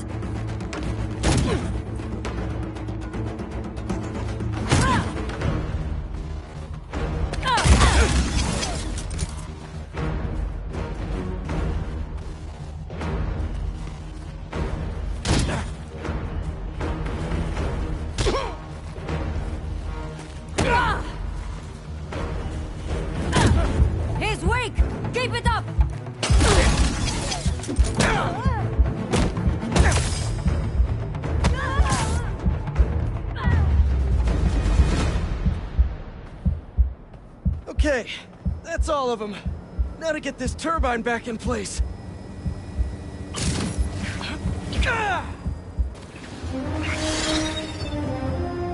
Okay, that's all of them. Now to get this turbine back in place.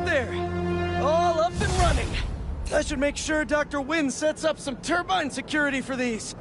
There, all up and running. I should make sure Dr. Wynn sets up some turbine security for these.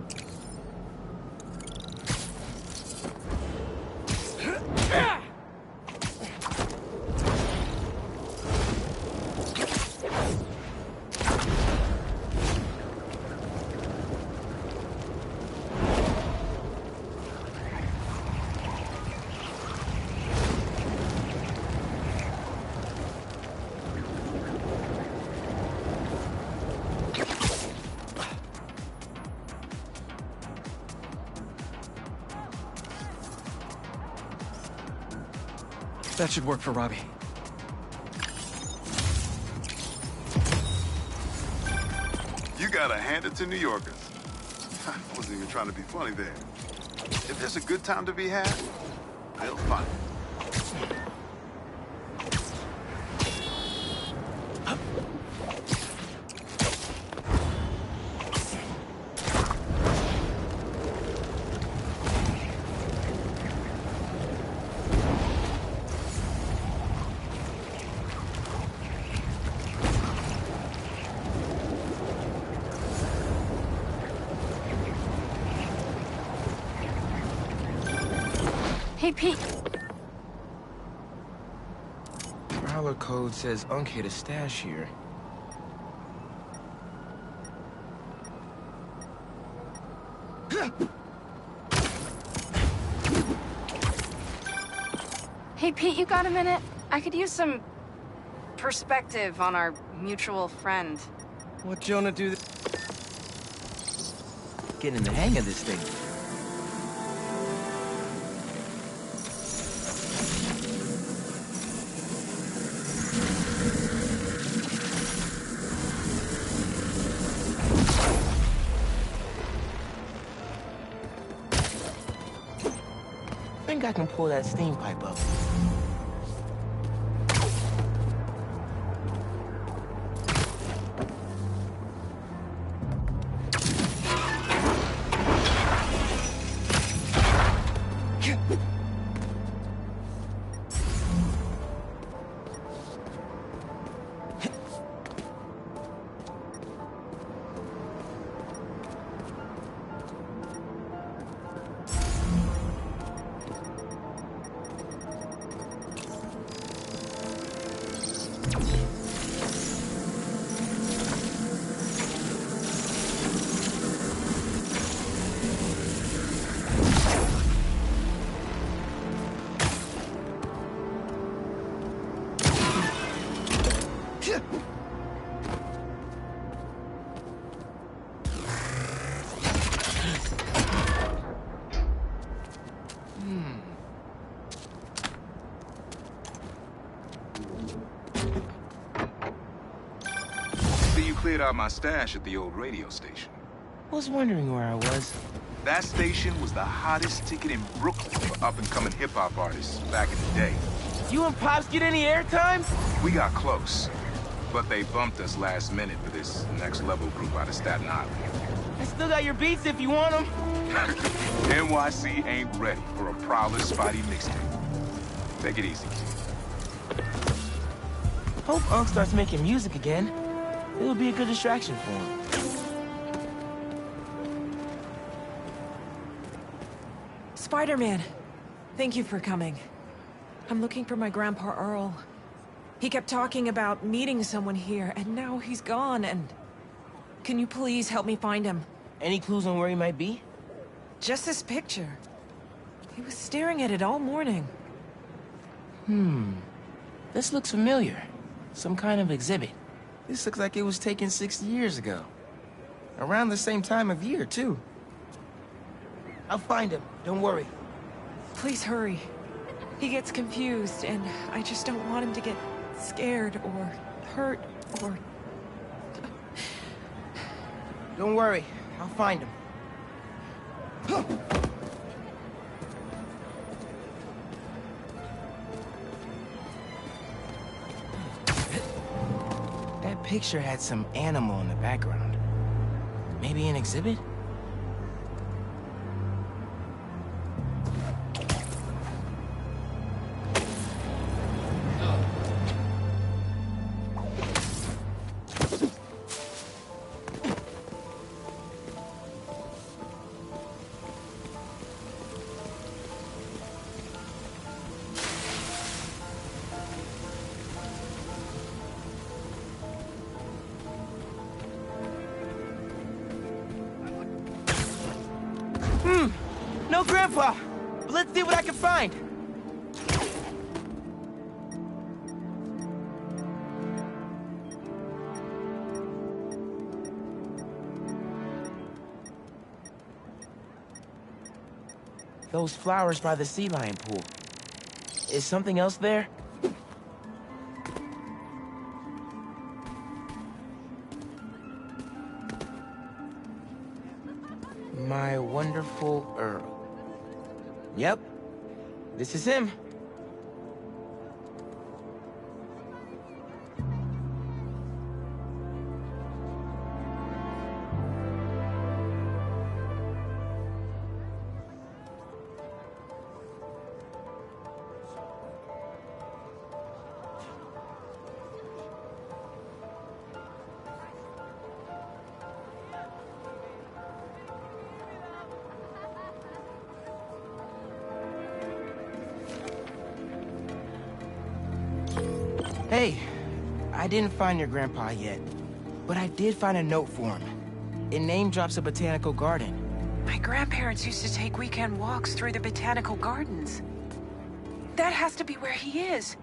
That should work for Robbie. You gotta hand it to New Yorkers. I wasn't even trying to be funny there. If there's a good time to be had, they'll find it. Hey, Pete. Prowler code says Unk hid a stash here. Hey, Pete, you got a minute? I could use some perspective on our mutual friend. What Jonah do? Getting the hang of this thing. I think I can pull that steam pipe up. Cleared out my stash at the old radio station. Was wondering where I was. That station was the hottest ticket in Brooklyn for up-and-coming hip-hop artists back in the day. You and Pops get any airtime? We got close, but they bumped us last minute for this next-level group out of Staten Island. I still got your beats if you want them. NYC ain't ready for a Prowler Spidey mixtape. Take it easy, kid. Hope Unk starts making music again. It'll be a good distraction for him. Spider-Man, thank you for coming. I'm looking for my Grandpa Earl. He kept talking about meeting someone here, and now he's gone, and... Can you please help me find him? Any clues on where he might be? Just this picture. He was staring at it all morning. This looks familiar. Some kind of exhibit. This looks like it was taken 60 years ago. Around the same time of year, too. I'll find him, don't worry. Please hurry. He gets confused, and I just don't want him to get scared or hurt or... Don't worry, I'll find him. That picture had some animal in the background. Maybe an exhibit? No Grandpa! But let's see what I can find! Those flowers by the sea lion pool. Is something else there? My wonderful Earl. Yep, this is him. Hey, I didn't find your grandpa yet, but I did find a note for him. It name drops a botanical garden. My grandparents used to take weekend walks through the botanical gardens. That has to be where he is.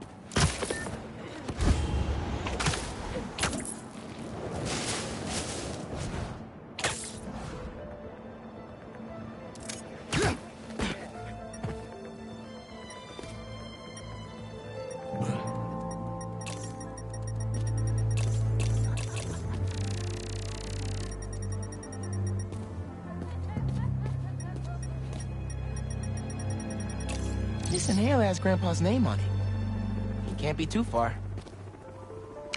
This inhaler has Grandpa's name on it. It can't be too far.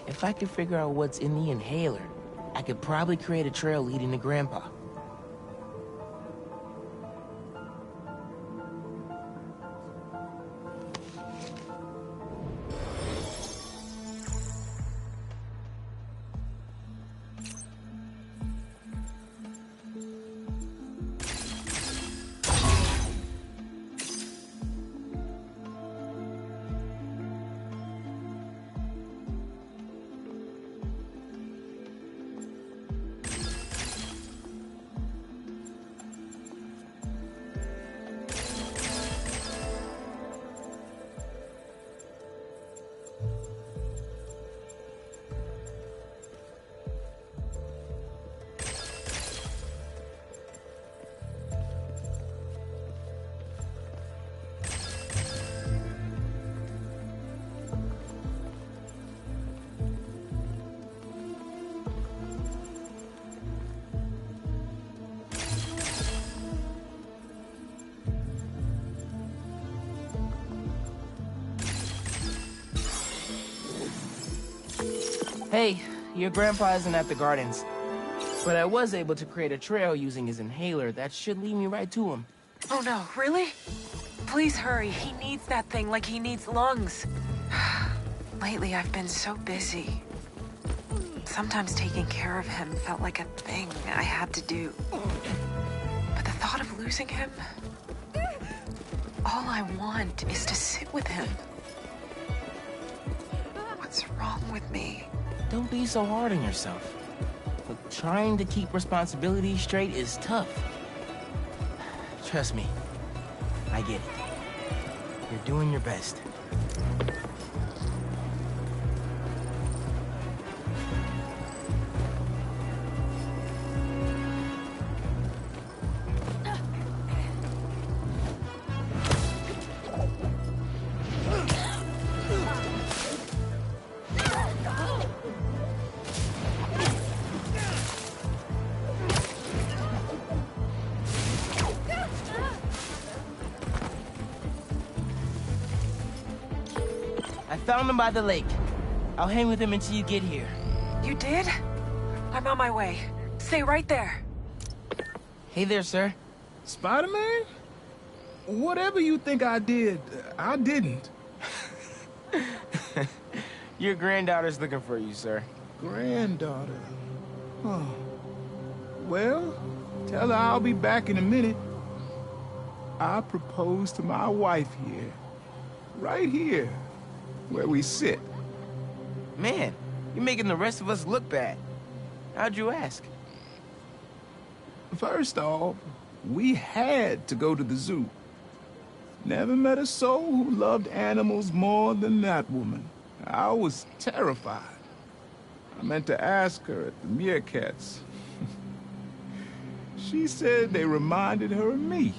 If I could figure out what's in the inhaler, I could probably create a trail leading to Grandpa. Hey, your grandpa isn't at the gardens. But I was able to create a trail using his inhaler that should lead me right to him. Oh no, really? Please hurry. He needs that thing like he needs lungs. Lately, I've been so busy. Sometimes taking care of him felt like a thing I had to do. But the thought of losing him... all I want is to sit with him. What's wrong with me? Don't be so hard on yourself. But trying to keep responsibilities straight is tough. Trust me, I get it. You're doing your best. I found him by the lake. I'll hang with him until you get here. You did? I'm on my way. Stay right there. Hey there, sir. Spider-Man? Whatever you think I did, I didn't. Your granddaughter's looking for you, sir. Granddaughter? Oh. Well, tell her I'll be back in a minute. I proposed to my wife here. Right here, where we sit. Man, you're making the rest of us look bad. How'd you ask? First off, we had to go to the zoo. Never met a soul who loved animals more than that woman. I was terrified. I meant to ask her at the meerkats. She said they reminded her of me,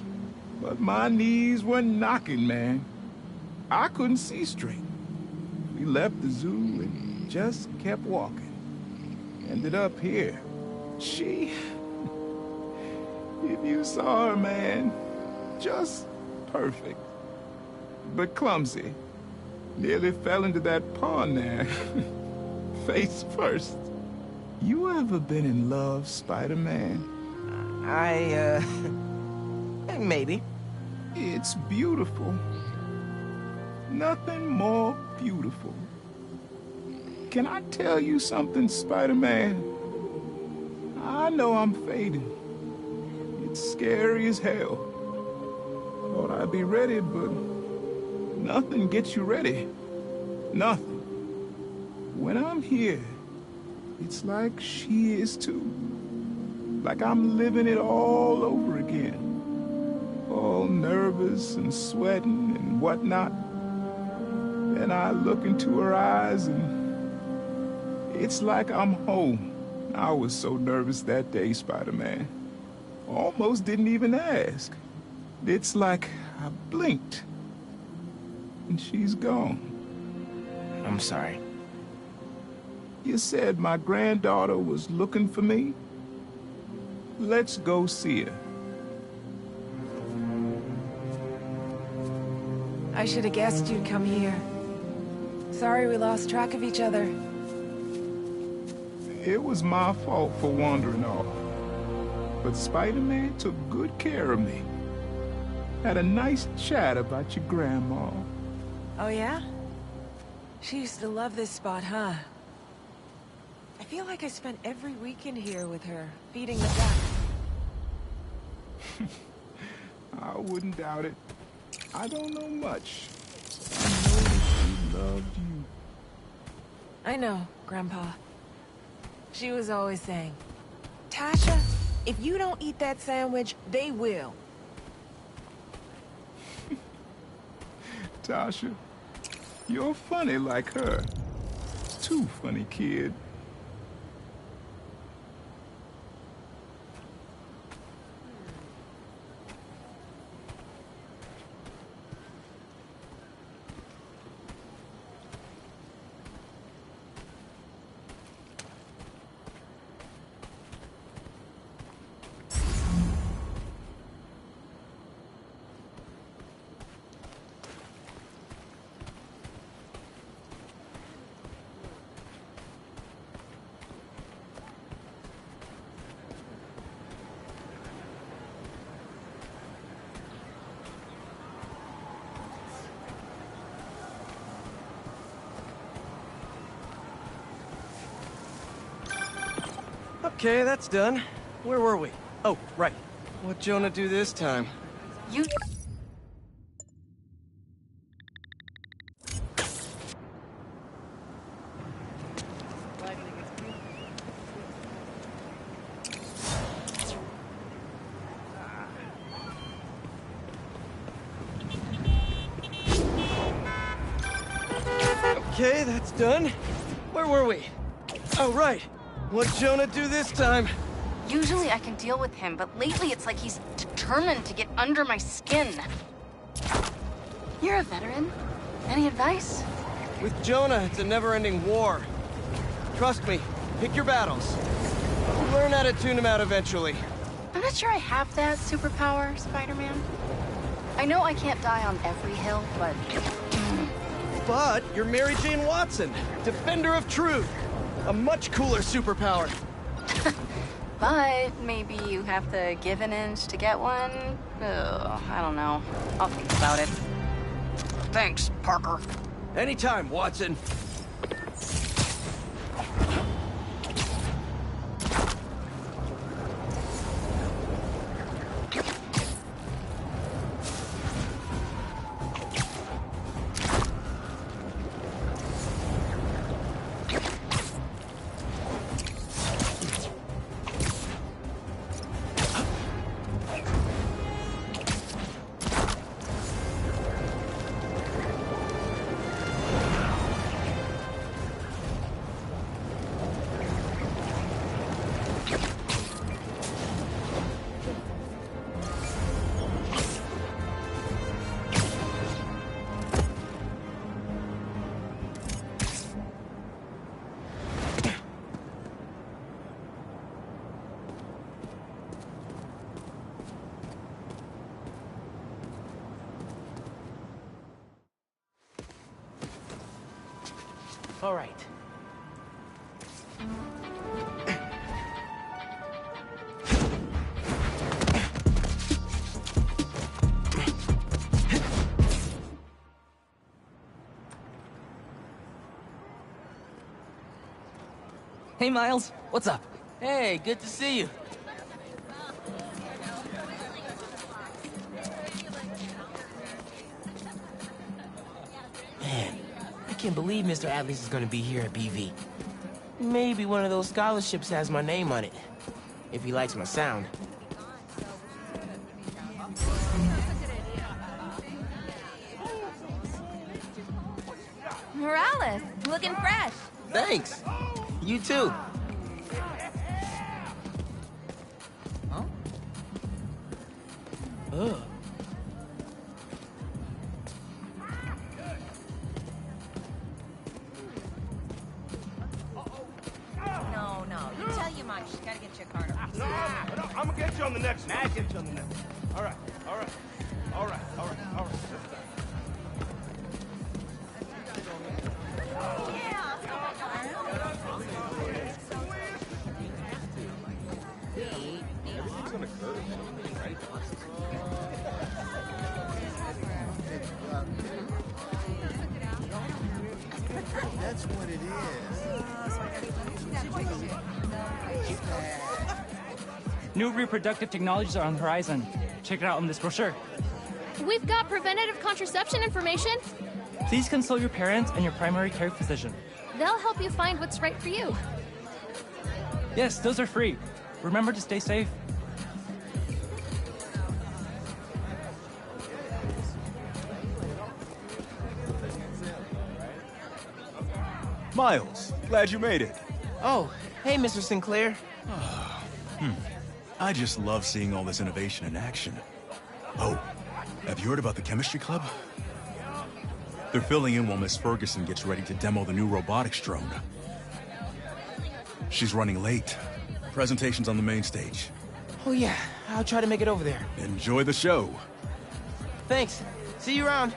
but my knees were knocking, man. I couldn't see straight. We left the zoo and just kept walking. Ended up here. She... If you saw her, man, just perfect. But clumsy. Nearly fell into that pond there. Face first. You ever been in love, Spider-Man? Maybe. It's beautiful. Nothing more beautiful. Can I tell you something, Spider-Man? I know I'm fading. It's scary as hell. Thought I'd be ready, but nothing gets you ready. Nothing. When I'm here, it's like she is too. Like I'm living it all over again. All nervous and sweating and whatnot. Then I look into her eyes and it's like I'm home. I was so nervous that day, Spider-Man. Almost didn't even ask. It's like I blinked and she's gone. I'm sorry. You said my granddaughter was looking for me? Let's go see her. I should have guessed you'd come here. Sorry we lost track of each other. It was my fault for wandering off. But Spider-Man took good care of me. Had a nice chat about your grandma. Oh, yeah? She used to love this spot, huh? I feel like I spent every weekend here with her, feeding the duck. I wouldn't doubt it. I don't know much. I know that she loved you. I know, Grandpa. She was always saying, Tasha, if you don't eat that sandwich, they will. Tasha, you're funny like her. Too funny, kid. Okay, that's done. Where were we? Oh, right. What'd Jonah do this time? You... Okay, that's done. Where were we? Oh, right. What'd Jonah do this time? Usually I can deal with him, but lately it's like he's determined to get under my skin. You're a veteran. Any advice? With Jonah, it's a never-ending war. Trust me, pick your battles. You'll learn how to tune him out eventually. I'm not sure I have that superpower, Spider-Man. I know I can't die on every hill, but... But you're Mary Jane Watson, defender of truth. A much cooler superpower. But maybe you have to give an inch to get one? Ugh, I don't know. I'll think about it. Thanks, Parker. Anytime, Watson. All right. Hey, Miles. What's up? Hey, good to see you. Man, I can't believe Mr. Atlas is gonna be here at BV. Maybe one of those scholarships has my name on it, if he likes my sound. Morales, looking fresh. Thanks. You too. Huh? Ugh. No. You tell your mom she's gotta get you a card. No, I'm gonna get you on the next one. I'll get you on the next one. All right. That's what it is. New reproductive technologies are on the horizon. Check it out on this brochure. We've got preventative contraception information. Please consult your parents and your primary care physician. They'll help you find what's right for you. Yes, those are free. Remember to stay safe. Miles, glad you made it. Oh, hey, Mr. Sinclair. I just love seeing all this innovation in action. Oh, have you heard about the chemistry club? They're filling in while Miss Ferguson gets ready to demo the new robotics drone. She's running late. Presentation's on the main stage. Oh yeah, I'll try to make it over there. Enjoy the show. Thanks. See you around.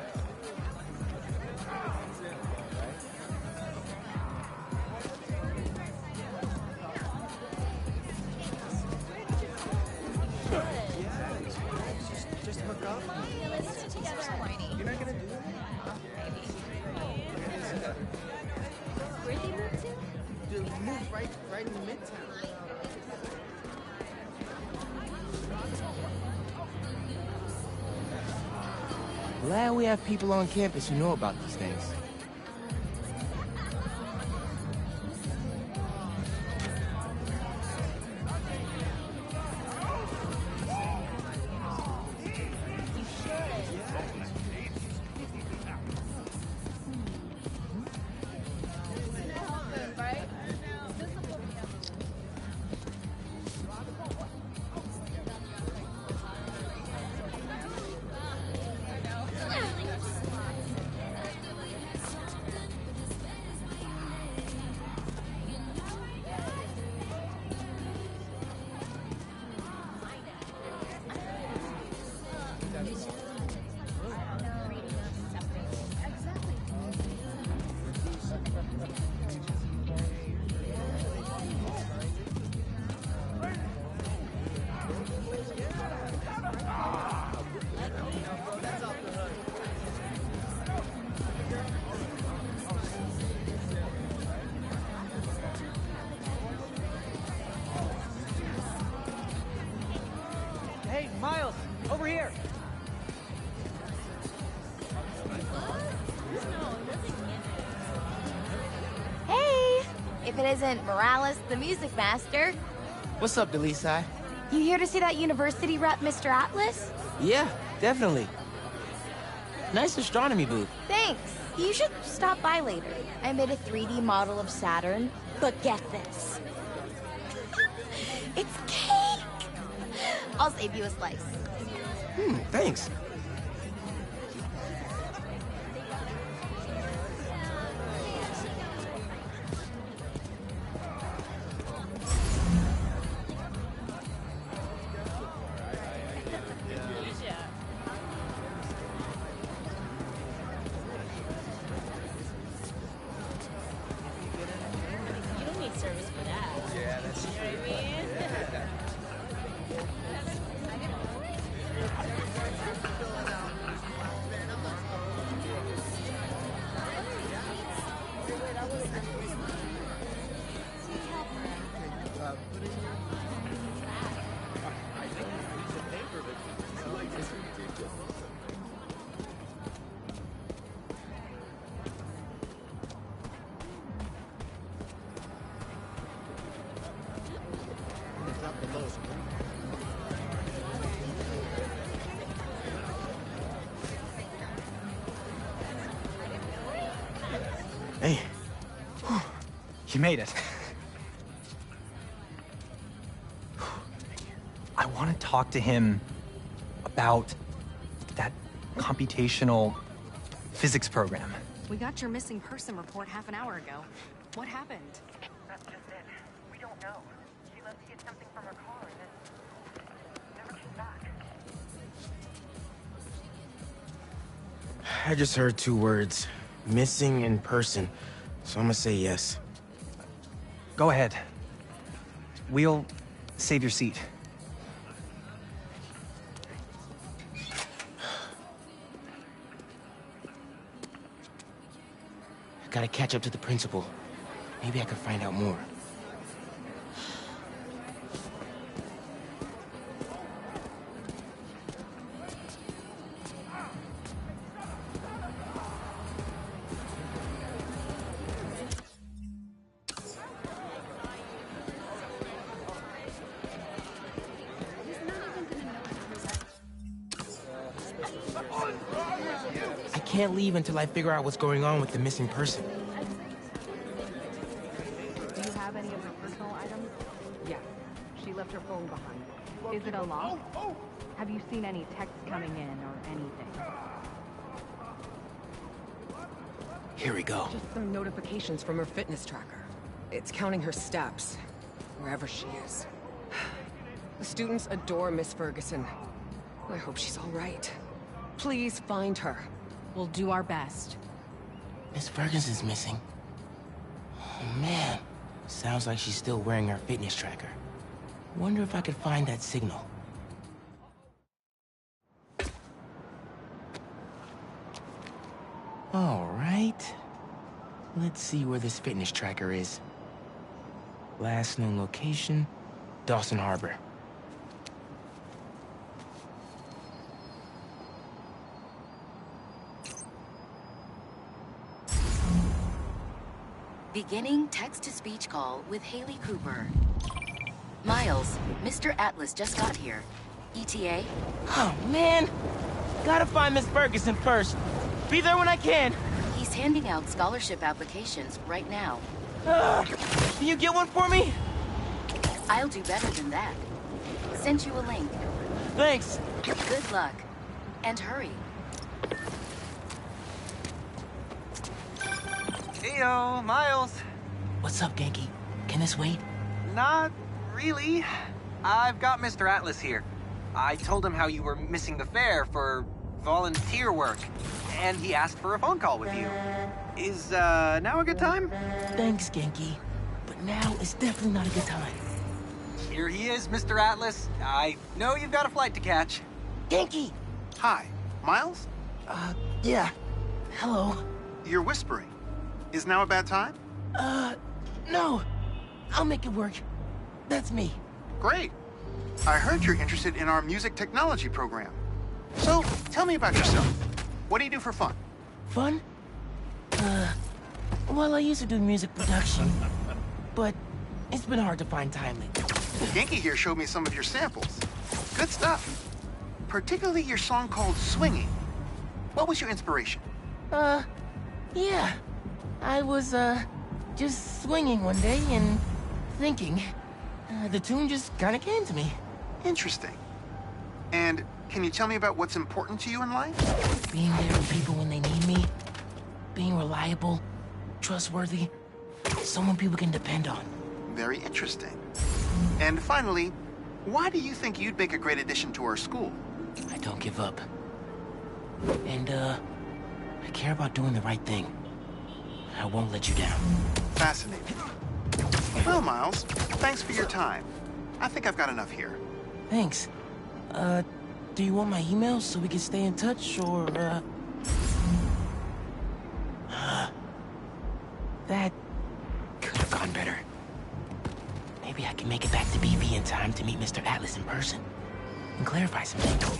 Glad we have people on campus who know about these things. if it isn't Morales, the music master. What's up, Delisai? You here to see that university rep, Mr. Atlas? Yeah, definitely. Nice astronomy booth. Thanks. You should stop by later. I made a 3D model of Saturn, but get this. It's cake! I'll save you a slice. Thanks. Hey. You made it. I want to talk to him about that computational physics program. We got your missing person report half an hour ago. What happened? That's just it. We don't know. She left to get something from her car and then never came back. I just heard 2 words. Missing in person. So I'm gonna say yes. Go ahead. We'll save your seat. Gotta catch up to the principal. Maybe I can find out more. I can't leave until I figure out what's going on with the missing person. Do you have any of her personal items? Yes. She left her phone behind. Is it unlocked? Have you seen any texts coming in or anything? Here we go. Just some notifications from her fitness tracker. It's counting her steps, wherever she is. The students adore Miss Ferguson. I hope she's all right. Please find her. We'll do our best. Miss Ferguson's missing. Oh, man. Sounds like she's still wearing her fitness tracker. Wonder if I could find that signal. All right. Let's see where this fitness tracker is. Last known location, Dawson Harbor. Beginning text-to-speech call with Haley Cooper. Miles, Mr. Atlas just got here. ETA? Oh, man. Gotta find Miss Ferguson first. Be there when I can. He's handing out scholarship applications right now. Can you get one for me? I'll do better than that. Sent you a link. Thanks. Good luck. And hurry. Heyo, Miles. What's up, Genki? Can this wait? Not really. I've got Mr. Atlas here. I told him how you were missing the fair for volunteer work, and he asked for a phone call with you. Is, now a good time? Thanks, Genki. But now is definitely not a good time. Here he is, Mr. Atlas. I know you've got a flight to catch. Genki! Hi. Miles? Yeah. Hello. You're whispering. Is now a bad time? No. I'll make it work. That's me. Great. I heard you're interested in our music technology program. So, tell me about yourself. What do you do for fun? Fun? Well, I used to do music production. but it's been hard to find time lately. Genki here showed me some of your samples. Good stuff. Particularly your song called Swinging. What was your inspiration? Yeah. I was, just swinging one day and thinking. The tune just kinda came to me. Interesting. And can you tell me about what's important to you in life? Being there for people when they need me. Being reliable, trustworthy, someone people can depend on. Very interesting. And finally, why do you think you'd make a great addition to our school? I don't give up. And, I care about doing the right thing. I won't let you down. Fascinating. Well, Miles, thanks for your time. I think I've got enough here. Thanks. Do you want my email so we can stay in touch, or, That could have gone better. Maybe I can make it back to BV in time to meet Mr. Atlas in person and clarify some things.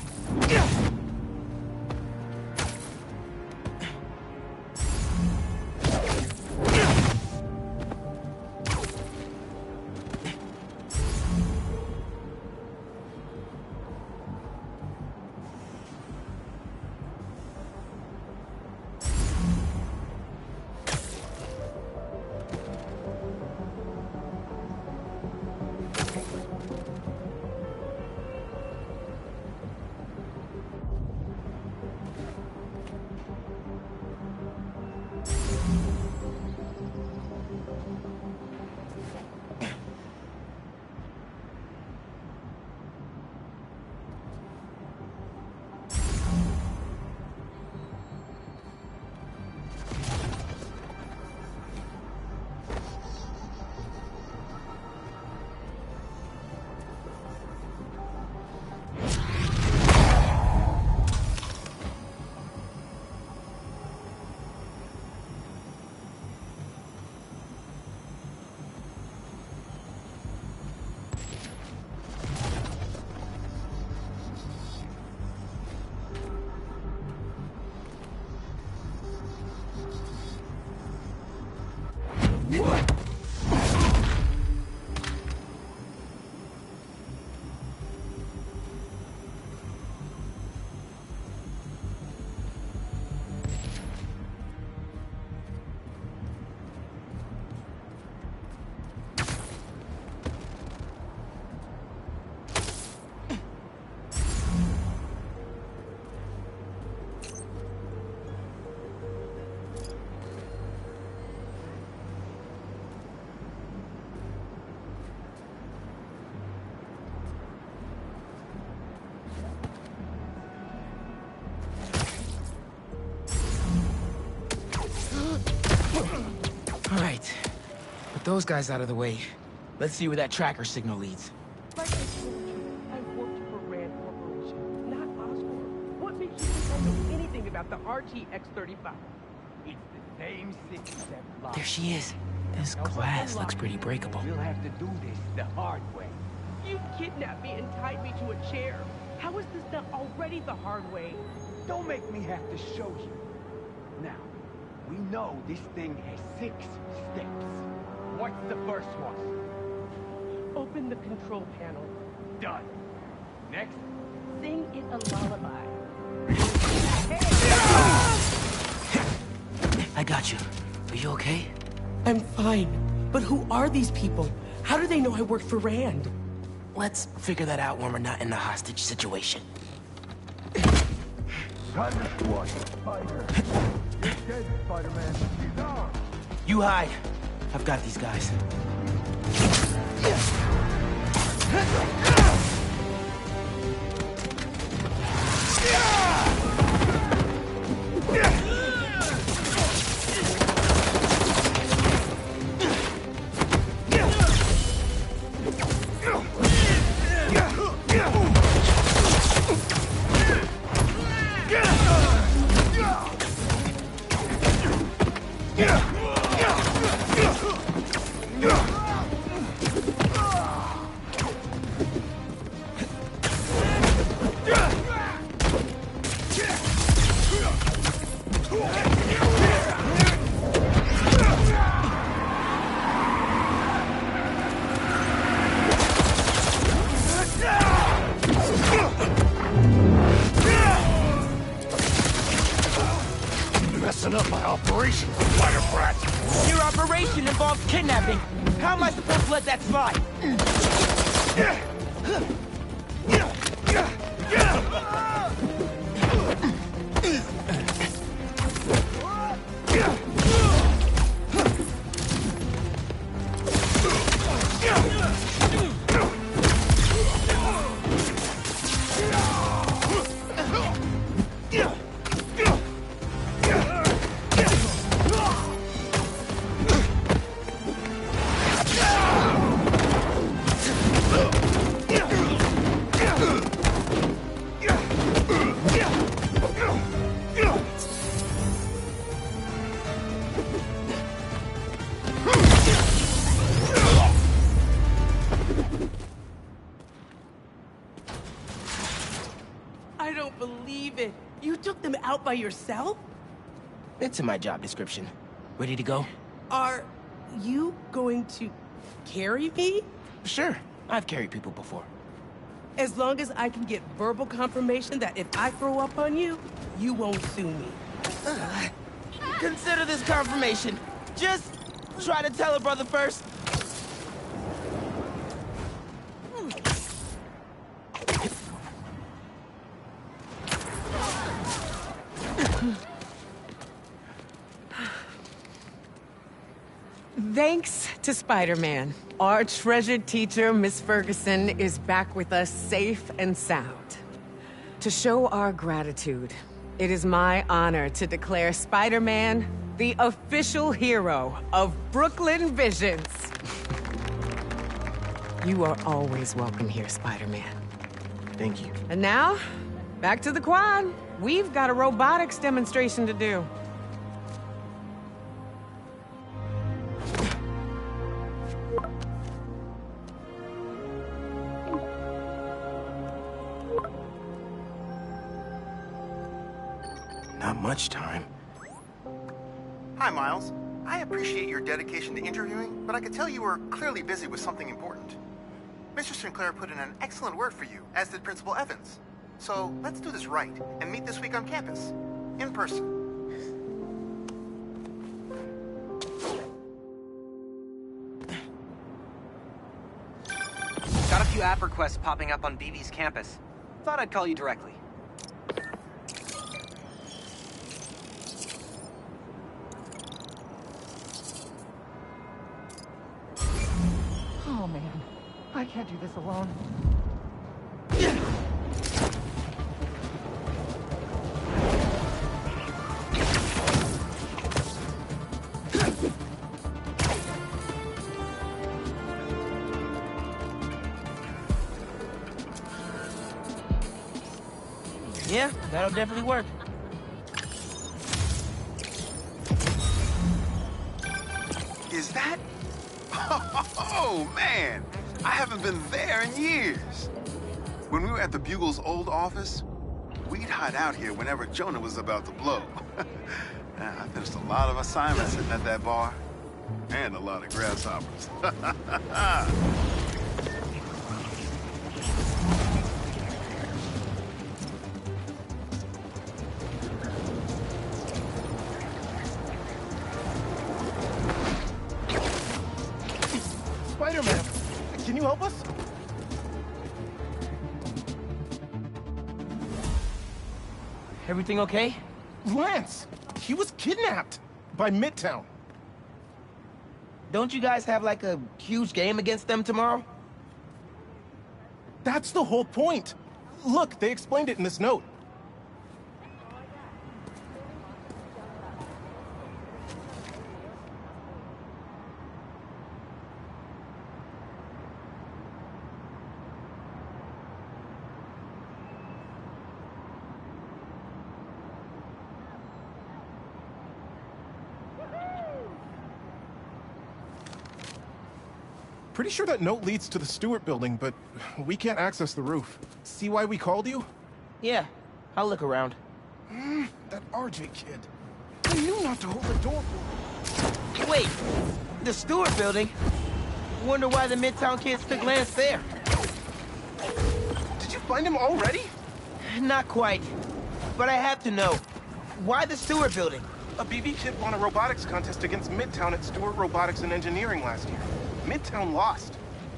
Alright. Put those guys out of the way. Let's see where that tracker signal leads. Like I told you, I worked for Rand Corporation, not Oscorp. What makes you think I know anything about the RTX-35? It's the same 67 block. There she is. This glass looks pretty breakable. We'll have to do this the hard way. You kidnapped me and tied me to a chair. How is this not already the hard way? Don't make me have to show you. Now, we know this thing has 6 steps. What's the first one? Open the control panel. Done. Next. Sing it a lullaby. I got you. Are you okay? I'm fine. But who are these people? How do they know I work for Rand? Let's figure that out when we're not in a hostage situation. Time to squash the spider. You're dead, Spider-Man. He's on. You hide. I've got these guys. kidnapping. How am I supposed to let that slide? I don't believe it. You took them out by yourself? It's in my job description. Ready to go? Are you going to carry me? Sure. I've carried people before. As long as I can get verbal confirmation that if I throw up on you, you won't sue me. Consider this confirmation. Just try to tell her brother first. Thanks to Spider-Man, our treasured teacher, Miss Ferguson, is back with us safe and sound. To show our gratitude, it is my honor to declare Spider-Man the official hero of Brooklyn Visions. You are always welcome here, Spider-Man. Thank you. And now, back to the quad. We've got a robotics demonstration to do. Not much time. Hi, Miles. I appreciate your dedication to interviewing, but I could tell you were clearly busy with something important. Mr. Sinclair put in an excellent word for you, as did Principal Evans. So let's do this right and meet this week on campus, in person. Got a few app requests popping up on BB's campus. Thought I'd call you directly. Oh man, I can't do this alone. Yeah, that'll definitely work. Is that? Oh, man! I haven't been there in years. When we were at the Bugle's old office, we'd hide out here whenever Jonah was about to blow. I finished a lot of assignments sitting at that bar. And a lot of grasshoppers. Spider-Man, can you help us? Everything okay? Lance, he was kidnapped by Midtown. Don't you guys have like a huge game against them tomorrow? That's the whole point. Look, they explained it in this note. Pretty sure that note leads to the Stewart building, but we can't access the roof. See why we called you? Yeah, I'll look around. That RJ kid. I knew not to hold the door. Wait, the Stewart building? Wonder why the Midtown kids took Lance there. Did you find him already? Not quite, but I have to know. Why the Stewart building? A BB kid won a robotics contest against Midtown at Stewart Robotics and Engineering last year. Midtown lost.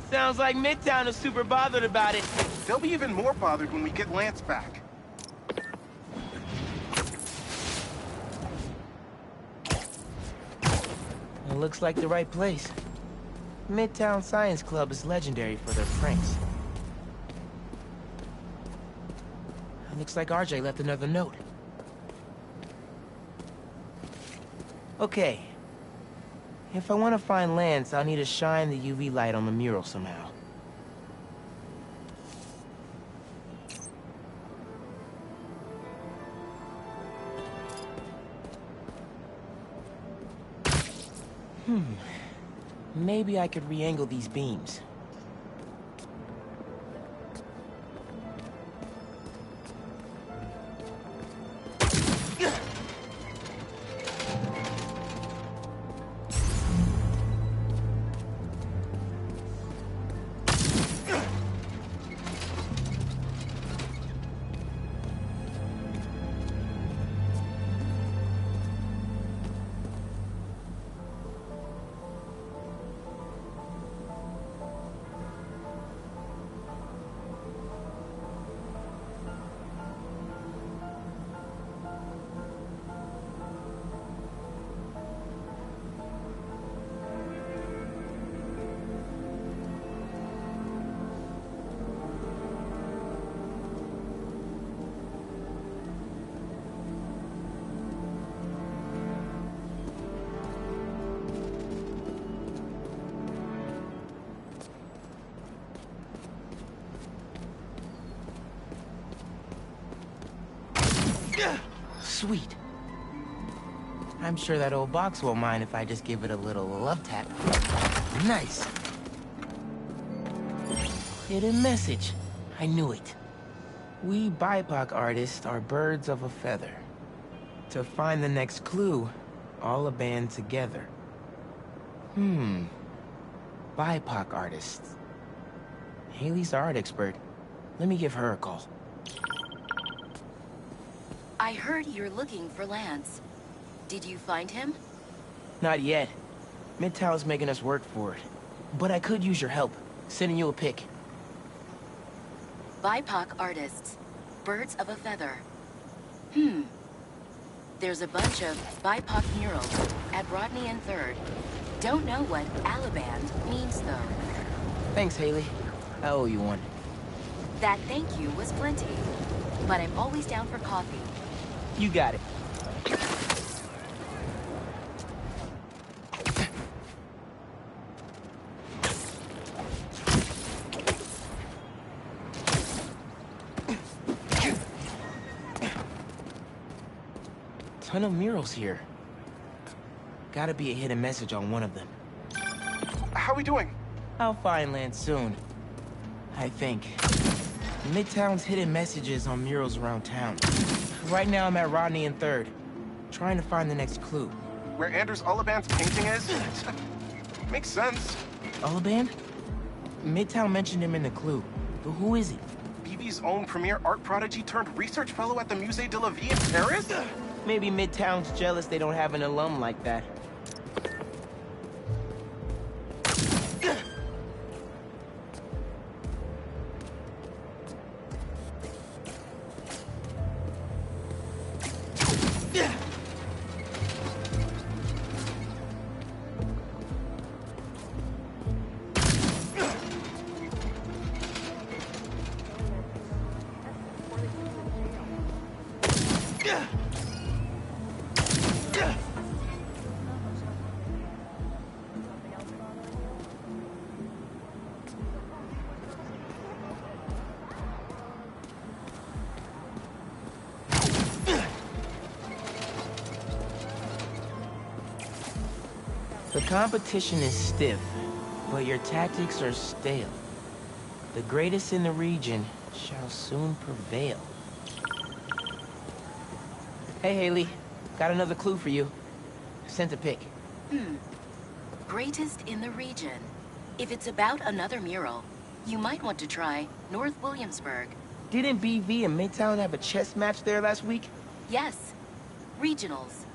Sounds like Midtown is super bothered about it. They'll be even more bothered when we get Lance back. It looks like the right place. Midtown Science Club is legendary for their pranks. It looks like RJ left another note. Okay. If I want to find Lance, I'll need to shine the UV light on the mural somehow. Maybe I could re-angle these beams. Sweet. I'm sure that old box won't mind if I just give it a little love tap. Nice. Hidden message. I knew it. We BIPOC artists are birds of a feather. To find the next clue, all a band together. BIPOC artists. Haley's our art expert. Let me give her a call. I heard you're looking for Lance. Did you find him? Not yet. Midtown's making us work for it. But I could use your help. Sending you a pic. BIPOC artists. Birds of a feather. There's a bunch of BIPOC murals at Rodney and 3rd. Don't know what Alaband means, though. Thanks, Haley. I owe you one. That thank you was plenty. But I'm always down for coffee. You got it. Ton of murals here. Gotta be a hidden message on one of them. How we doing? I'll find Lance soon. I think. Midtown's hidden messages on murals around town. Right now I'm at Rodney and 3rd, trying to find the next clue. Where Anders Ullaband's painting is? Makes sense. Ullaband? Midtown mentioned him in the clue, but who is he? BB's own premier art prodigy turned research fellow at the Musée de la Vie in Paris? Maybe Midtown's jealous they don't have an alum like that. The competition is stiff, but your tactics are stale. The greatest in the region shall soon prevail. Hey, Haley. Got another clue for you. Sent a pic. Greatest in the region. If it's about another mural, you might want to try North Williamsburg. Didn't BV and Midtown have a chess match there last week? Yes. Regionals.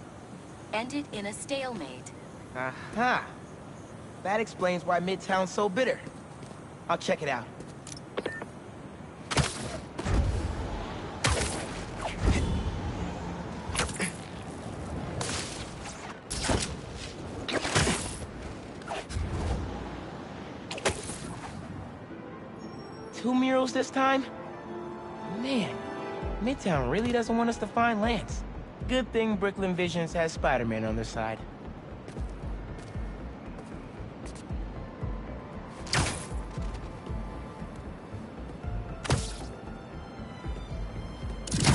ended in a stalemate. Aha! That explains why Midtown's so bitter. I'll check it out. Two murals this time? Man, Midtown really doesn't want us to find Lance. Good thing Brooklyn Visions has Spider-Man on their side.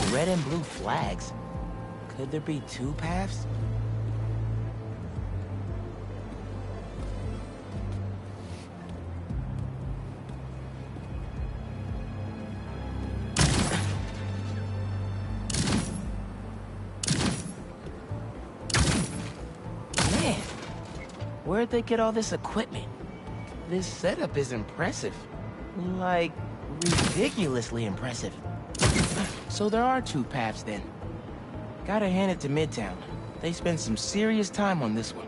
Red and blue flags. Could there be two paths? Man, where'd they get all this equipment? This setup is impressive. Like, ridiculously impressive. So there are two paths then. Gotta hand it to Midtown. They spent some serious time on this one.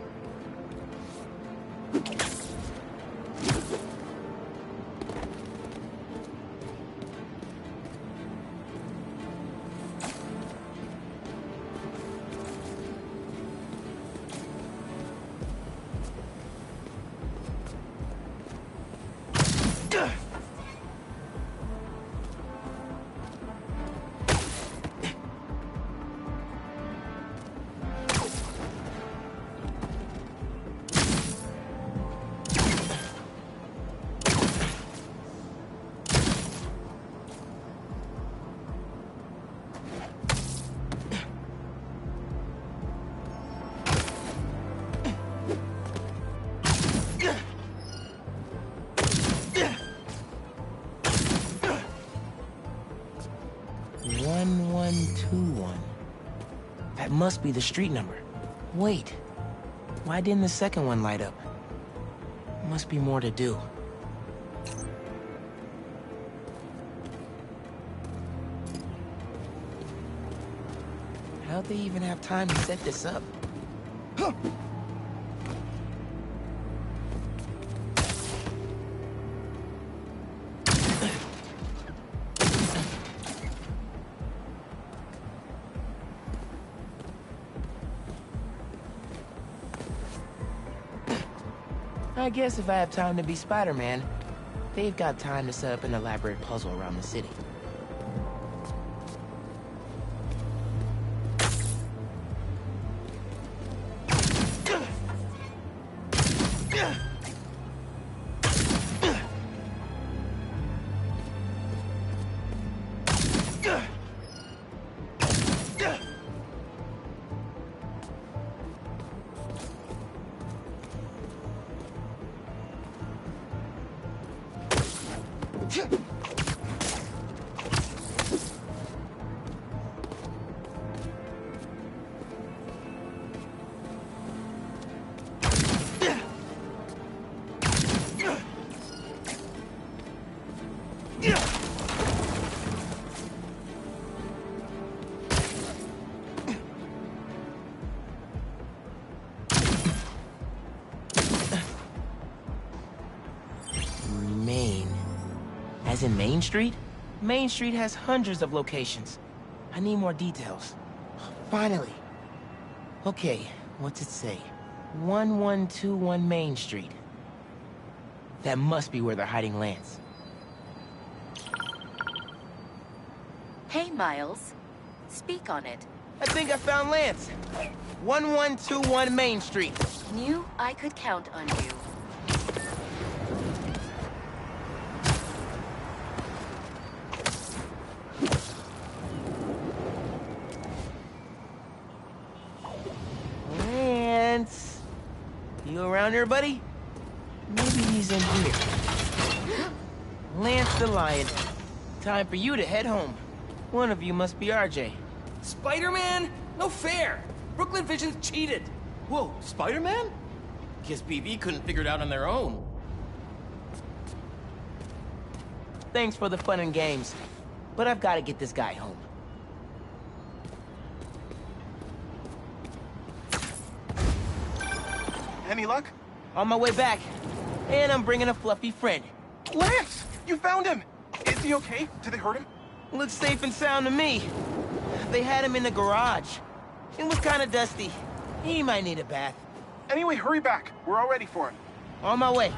That must be the street number. Wait, why didn't the second one light up? Must be more to do. How'd they even have time to set this up? Huh. I guess if I have time to be Spider-Man, they've got time to set up an elaborate puzzle around the city. As in Main Street? Main Street has hundreds of locations. I need more details. Finally. Okay, what's it say? 1121 Main Street. That must be where they're hiding Lance. Hey, Miles. Speak on it. I think I found Lance. 1121 Main Street. Knew I could count on you. Lance. You around here, buddy? Maybe he's in here. Lance the Lion. Time for you to head home. One of you must be RJ. Spider-Man? No fair! Brooklyn Visions cheated! Whoa, Spider-Man? Guess BV couldn't figure it out on their own. Thanks for the fun and games, but I've got to get this guy home. Any luck? On my way back. And I'm bringing a fluffy friend. Lance! You found him! Is he okay? Did they hurt him? Looks safe and sound to me. They had him in the garage. It was kind of dusty. He might need a bath. Anyway, hurry back. We're all ready for him. On my way.